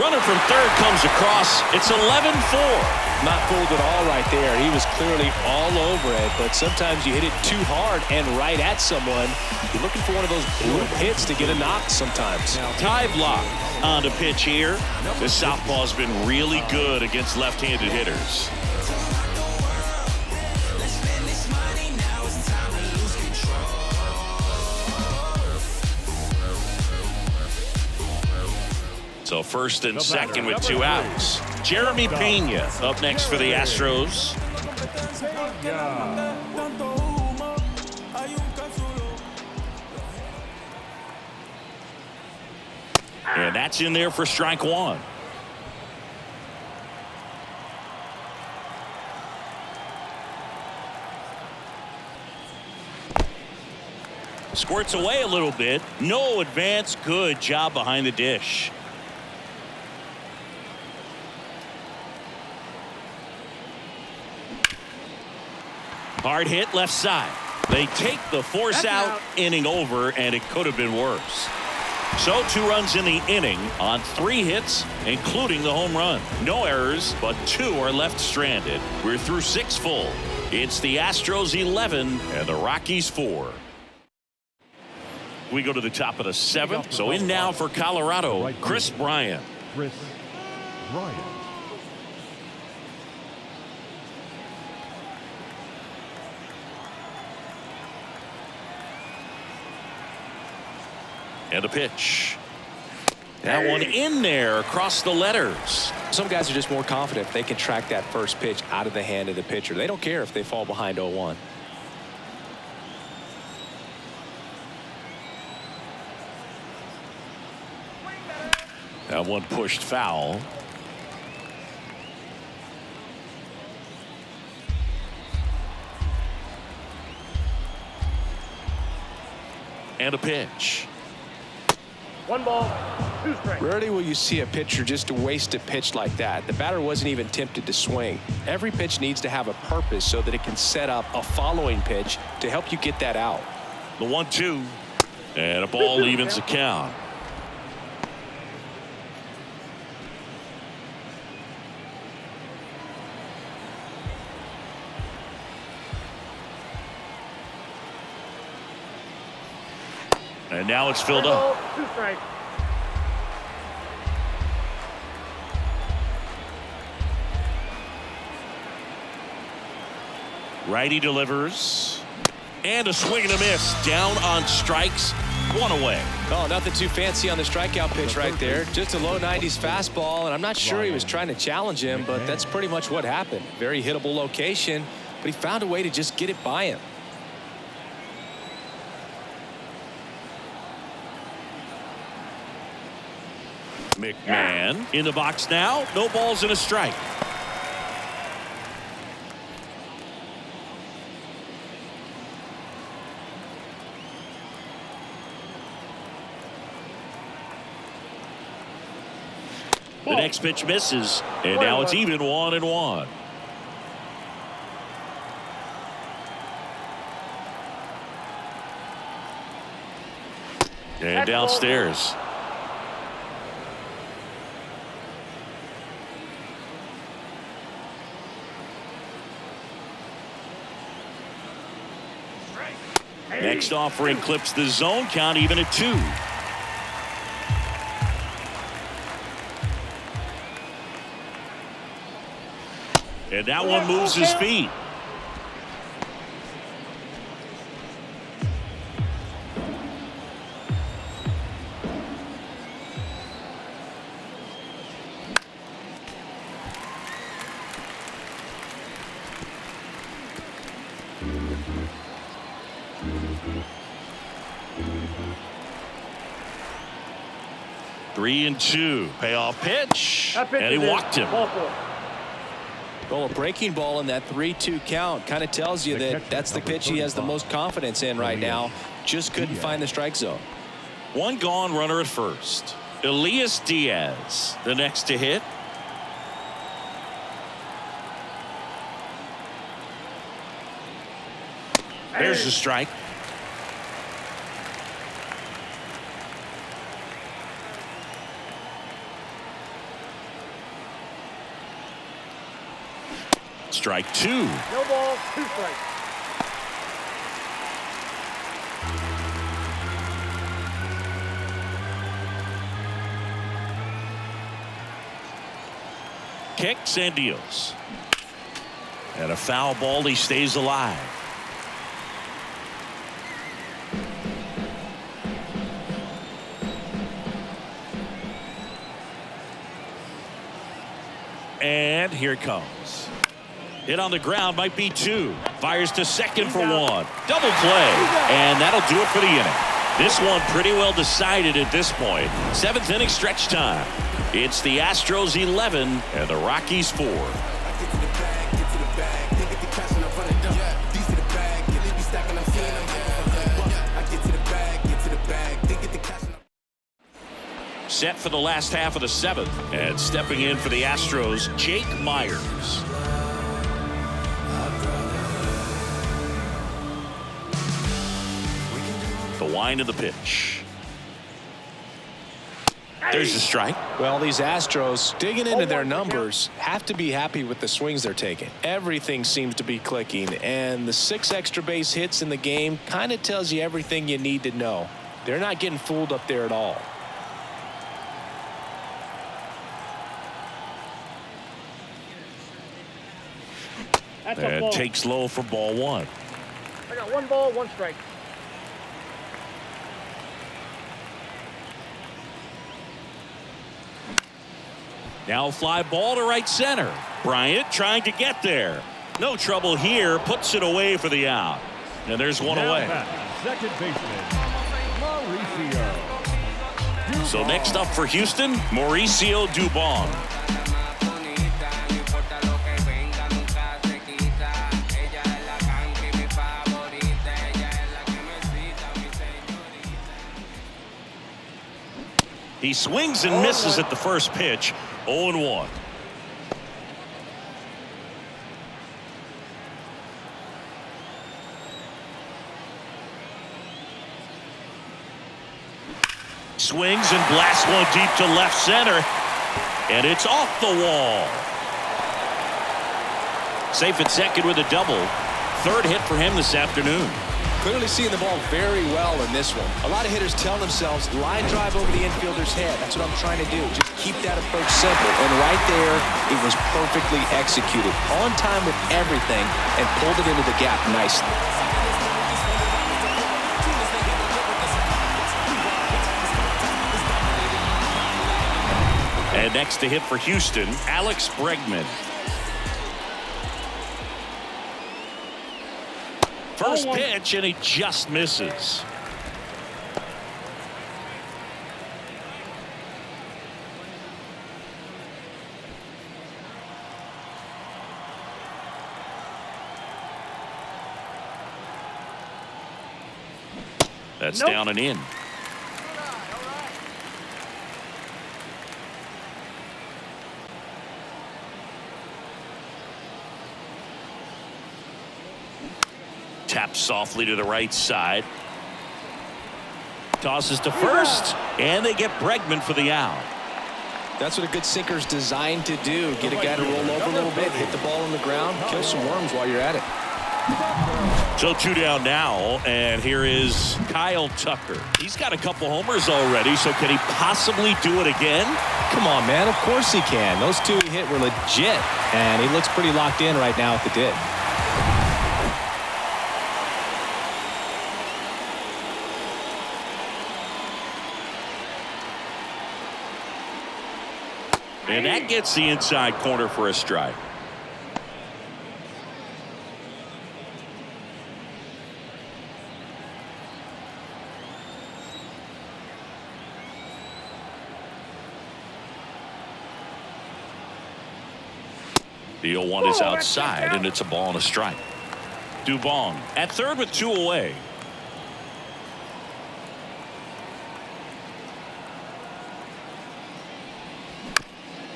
Runner from third comes across. It's 11-4. Not fooled at all right there. He was clearly all over it, but sometimes you hit it too hard and right at someone. You're looking for one of those bloop hits to get a knock sometimes. Ty Block on the pitch here. The southpaw's been really good against left-handed hitters. So first and second with 2 outs. Jeremy Pena up next for the Astros. And that's in there for strike one. Squirts away a little bit. No advance. Good job behind the dish. Hard hit left side. They take the force out. Inning over, and it could have been worse. So 2 runs in the inning on 3 hits, including the home run. No errors, but 2 are left stranded. We're through 6 full. It's the Astros 11 and the Rockies 4. We go to the top of the 7th. So in now for Colorado, Chris Bryant. Chris Bryant. And a pitch. That one in there across the letters. Some guys are just more confident if they can track that first pitch out of the hand of the pitcher. They don't care if they fall behind 0-1. That one pushed foul. And a pitch. 1 ball, 2 strikes. Rarely will you see a pitcher just waste a pitch like that. The batter wasn't even tempted to swing. Every pitch needs to have a purpose so that it can set up a following pitch to help you get that out. The 1-2. And a ball evens the count. And now it's filled up. 2 strikes. Righty delivers. And a swing and a miss. Down on strikes. 1 away. Oh, nothing too fancy on the strikeout pitch right there. Just a low 90s fastball, and I'm not sure he was trying to challenge him, but that's pretty much what happened. Very hittable location, but he found a way to just get it by him. McMahon in the box now. No balls and a strike. The next pitch misses, and now it's even 1-1. And downstairs. Next offering clips the zone count even at 2. And that one moves his feet. Three and two. Payoff pitch. And he walked him. Well, a breaking ball in that 3-2 count kind of tells you that that's the pitch he has the most confidence in right now. Just couldn't find the strike zone. One gone, runner at first. Elias Diaz, the next to hit. There's the strike. Strike two. No ball, 2 strikes. Kicks and deals. And a foul ball. He stays alive. And here it comes. Hit on the ground, might be 2. Fires to second for 1. Double play. And that'll do it for the inning. This one pretty well decided at this point. 7th inning stretch time. It's the Astros 11 and the Rockies 4. Set for the last half of the 7th. And stepping in for the Astros, Jake Myers. The wind of the pitch. There's the strike. Well, these Astros digging into their numbers have to be happy with the swings they're taking. Everything seems to be clicking, and the 6 extra base hits in the game kind of tells you everything you need to know. They're not getting fooled up there at all. And takes low for ball 1. I got 1 ball, 1 strike. Now fly ball to right center. Bryant trying to get there. No trouble here. Puts it away for the out. And there's one away. Second baseman, Mauricio. So next up for Houston, Mauricio Dubon. He swings and misses at the first pitch. 0-1. Swings and blasts one deep to left center. And it's off the wall. Safe at second with a double. 3rd hit for him this afternoon. Clearly seeing the ball very well in this one. A lot of hitters tell themselves line drive over the infielder's head. That's what I'm trying to do. Just keep that approach simple. And right there, it was perfectly executed. On time with everything and pulled it into the gap nicely. And next to hit for Houston, Alex Bregman. First pitch, and he just misses. That's down and in. Taps softly to the right side. Tosses to first, and they get Bregman for the out. That's what a good sinker's designed to do. Get a guy to roll over a little bit, hit the ball on the ground, kill some worms while you're at it. So 2 down now, and here is Kyle Tucker. He's got a couple homers already, so can he possibly do it again? Come on, man. Of course he can. Those two he hit were legit, and he looks pretty locked in right now at the dip. And that gets the inside corner for a strike. The 0-1 is outside, and it's a ball and a strike. Dubon at third with 2 away.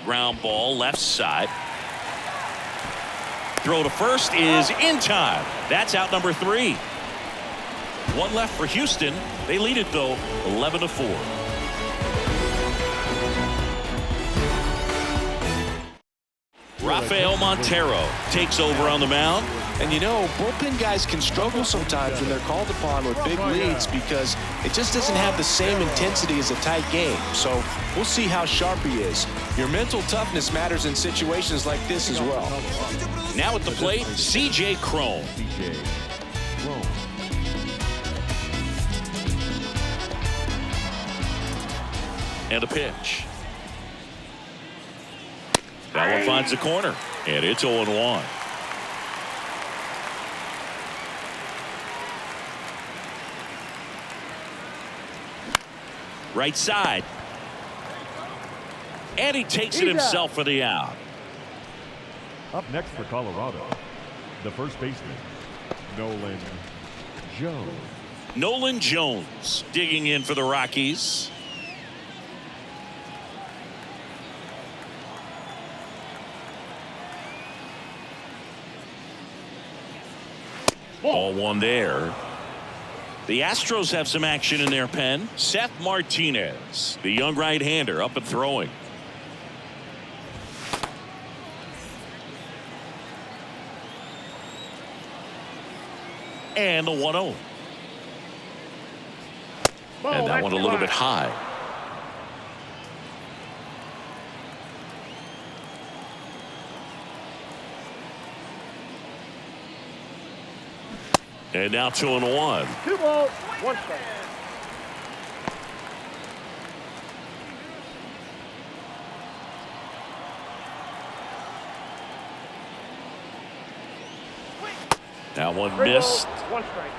Ground ball left side. Throw to first is in time. That's out number 3. 1 left for Houston. They lead it though 11-4. Rafael Montero takes over on the mound. And you know, bullpen guys can struggle sometimes when they're called upon with big leads because it just doesn't have the same intensity as a tight game. So we'll see how sharp he is. Your mental toughness matters in situations like this as well. Now at the plate, C.J. Cron. And a pitch. That one finds the corner, and it's 0-1. Right side. And he takes it himself for the out. Up next for Colorado, the first baseman, Nolan Jones. Nolan Jones digging in for the Rockies. Ball 1 there. The Astros have some action in their pen. Seth Martinez, the young right-hander, up and throwing. And the 1-0. And that one a little bit high. And now 2-1. 2 balls, 1 strike. That one 3 missed. balls, 1 strike.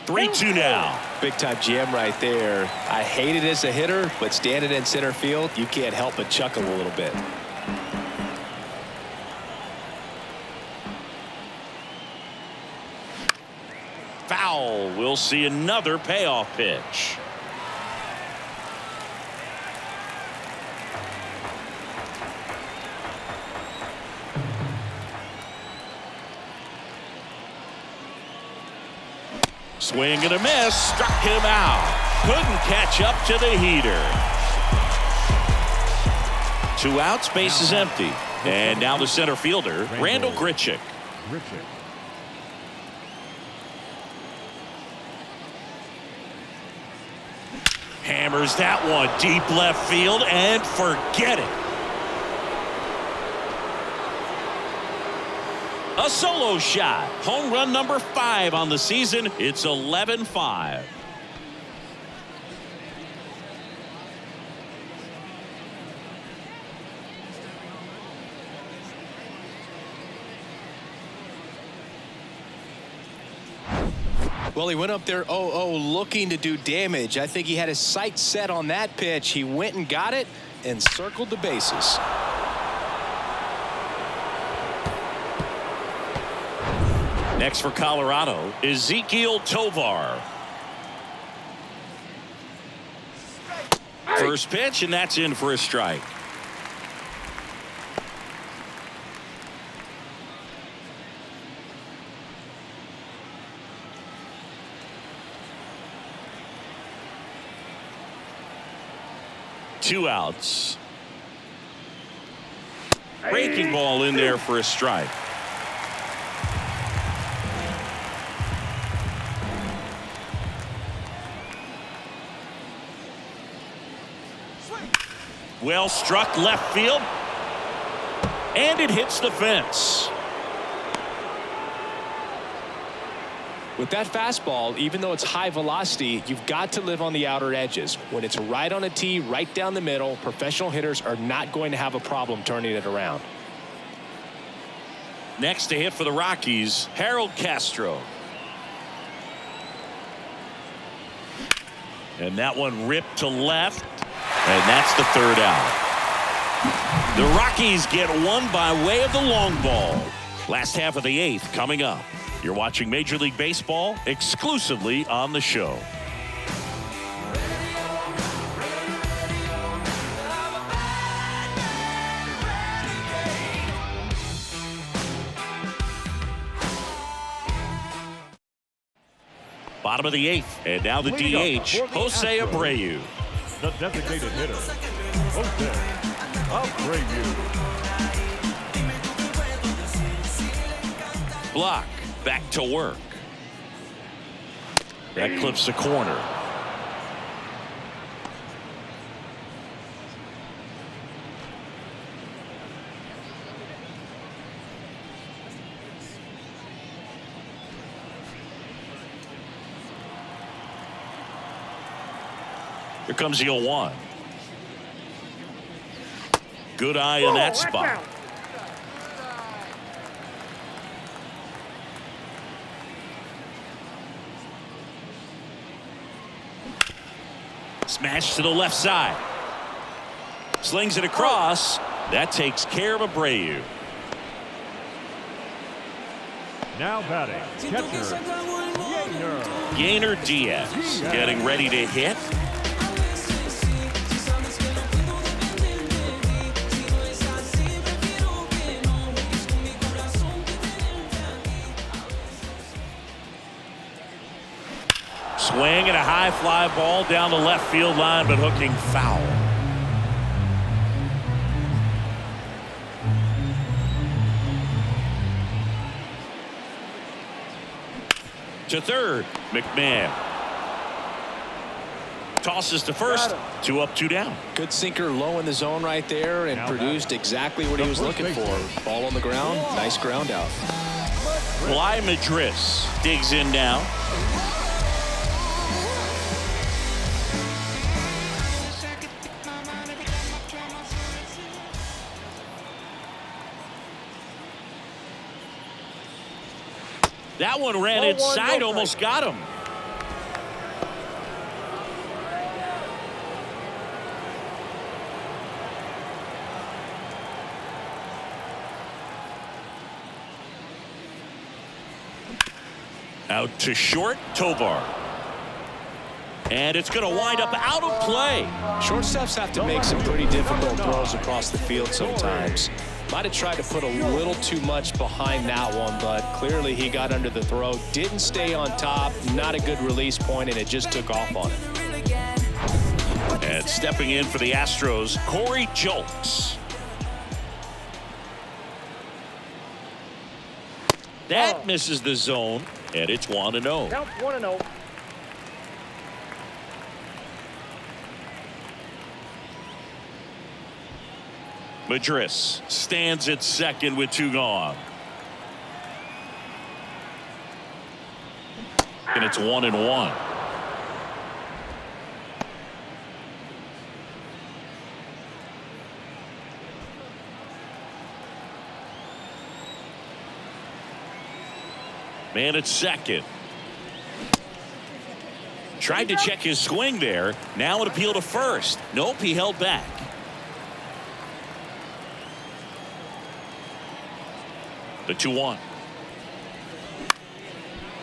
Three-two now. Big time jam right there. I hate it as a hitter, but standing in center field, you can't help but chuckle a little bit. Foul. We'll see another payoff pitch. Swing and a miss. Struck him out. Couldn't catch up to the heater. 2 outs. Base is empty. And now the center fielder, Randall Grichuk. Hammers that one deep left field and forget it. A solo shot. Home run number 5 on the season. It's 11-5. Well, he went up there 0-0 looking to do damage. I think he had his sights set on that pitch. He went and got it and circled the bases. Next for Colorado, Ezequiel Tovar. First pitch, and that's in for a strike. Two outs. Breaking ball in there for a strike. Well struck left field. And it hits the fence. With that fastball, even though it's high velocity, you've got to live on the outer edges. When it's right on a tee, right down the middle, professional hitters are not going to have a problem turning it around. Next to hit for the Rockies, Harold Castro. And that one ripped to left. And that's the third out. The Rockies get one by way of the long ball. Last half of the 8th coming up. You're watching Major League Baseball exclusively on the show. Bottom of the 8th, and now the DH, Jose Abreu. The designated hitter, Jose Abreu. Block, back to work. That clips the corner. Here comes the 0-1. Good eye in that spot. Smash to the left side. Slings it across. That takes care of Abreu. Now batting, catcher, Yainer Diaz getting ready to hit. Swing and a high fly ball down the left field line, but hooking foul. To third, McMahon. Tosses to first. 2 up, 2 down. Good sinker low in the zone right there and produced exactly what he was looking for. Ball on the ground. Nice ground out. Bly Madris digs in now. That one ran inside, almost got him. Out to short, Tovar. And it's going to wind up out of play. Shortstops have to make some pretty difficult throws across the field sometimes. Might have tried to put a little too much behind that one, but clearly he got under the throw, didn't stay on top, not a good release point, and it just took off on him. And stepping in for the Astros, Corey Julks. That misses the zone, and it's 1-0. Count 1-0. Madris stands at second with 2 gone. And it's 1-1. Man at second. Tried to check his swing there. Now an appeal to first. Nope, he held back. The 2-1.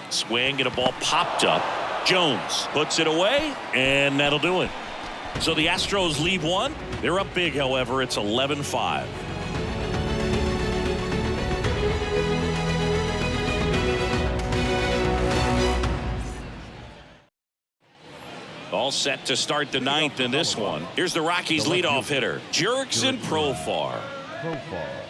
Swing and a ball popped up. Jones puts it away, and that'll do it. So the Astros lead 1. They're up big, however. It's 11-5. All set to start the 9th in this one. Here's the Rockies leadoff hitter, Jurickson Profar. profile.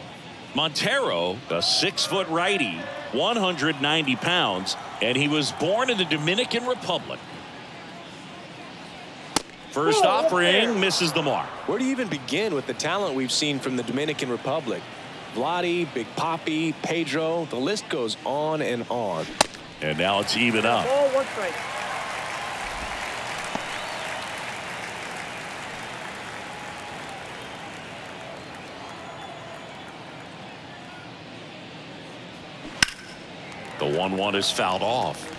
Montero, a 6-foot righty, 190 pounds, and he was born in the Dominican Republic. First offering misses the mark. Where do you even begin with the talent we've seen from the Dominican Republic? Vladdy, Big Papi, Pedro, the list goes on and on. And now it's even up. Ball, 1 strike. The 1-1 is fouled off.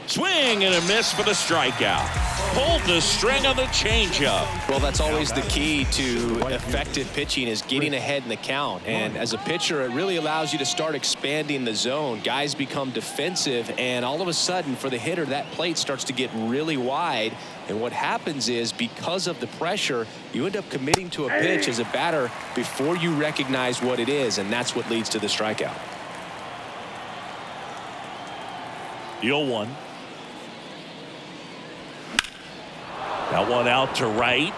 Swing and a miss for the strikeout. Pulled the string on the changeup. Well, that's always the key to effective pitching, is getting ahead in the count. And as a pitcher, it really allows you to start expanding the zone. Guys become defensive, and all of a sudden, for the hitter, that plate starts to get really wide. And what happens is, because of the pressure, you end up committing to a pitch as a batter before you recognize what it is, and that's what leads to the strikeout. The 0-1. That one out to right.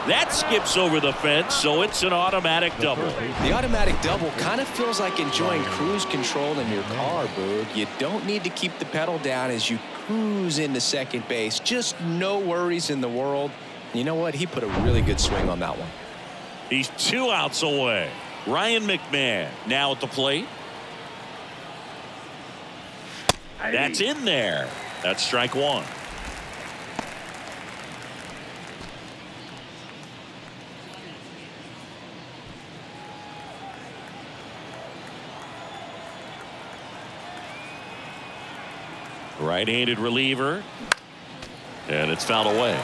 That skips over the fence, so it's an automatic double. The automatic double kind of feels like enjoying cruise control in your car, Boog. You don't need to keep the pedal down as you cruise into second base. Just no worries in the world. You know what? He put a really good swing on that one. He's 2 outs away. Ryan McMahon now at the plate. That's in there. That's strike 1. Right-handed reliever, and it's fouled away.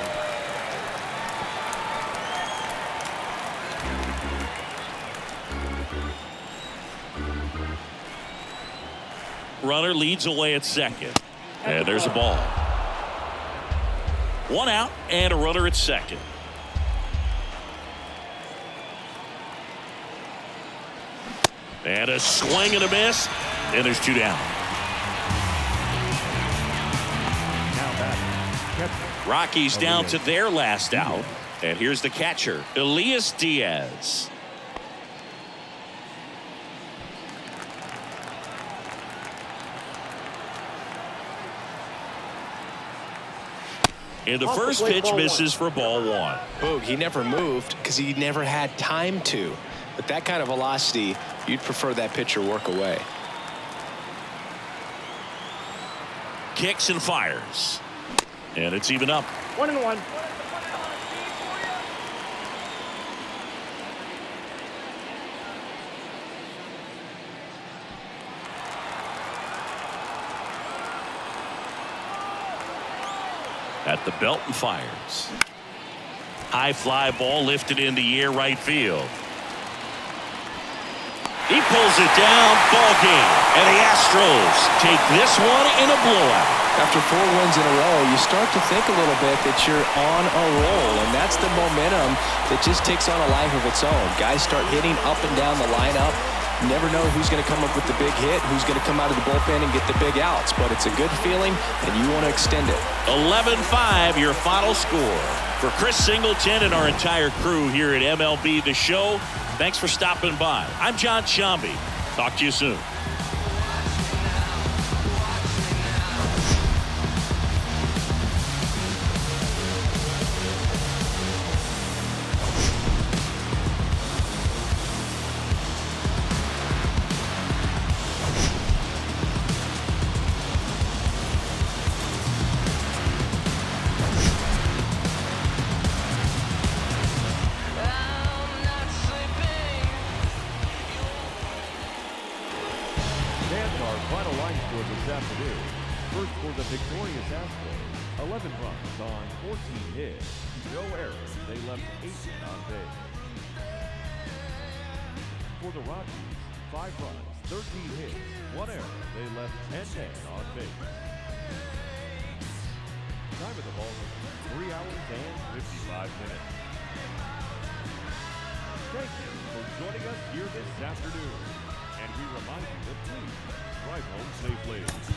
Runner leads away at second, and there's a ball. 1 out and a runner at second. And a swing and a miss, and there's 2 down. Rockies down to their last out, and here's the catcher, Elias Diaz. And the first pitch misses for ball 1. Boog, he never moved because he never had time to. But that kind of velocity, you'd prefer that pitcher work away. Kicks and fires. And it's even up. 1-1. At the belt and fires. High fly ball lifted in the air, right field. He pulls it down. Ball game. And the Astros take this one in a blowout. After 4 wins in a row, you start to think a little bit that you're on a roll, and that's the momentum that just takes on a life of its own. Guys start hitting up and down the lineup. You never know who's going to come up with the big hit, who's going to come out of the bullpen and get the big outs, but it's a good feeling, and you want to extend it. 11-5, your final score. For Chris Singleton and our entire crew here at MLB The Show, thanks for stopping by. I'm John Shambi. Talk to you soon. Final line score this afternoon. First for the victorious Astros, 11 runs on 14 hits, no errors. They left 8 on base. For the Rockies, 5 runs, 13 hits, 1 error. They left 10 men on base. Time of the ball, 3 hours and 55 minutes. Thank you for joining us here this afternoon. And we remind you to please drive home safely.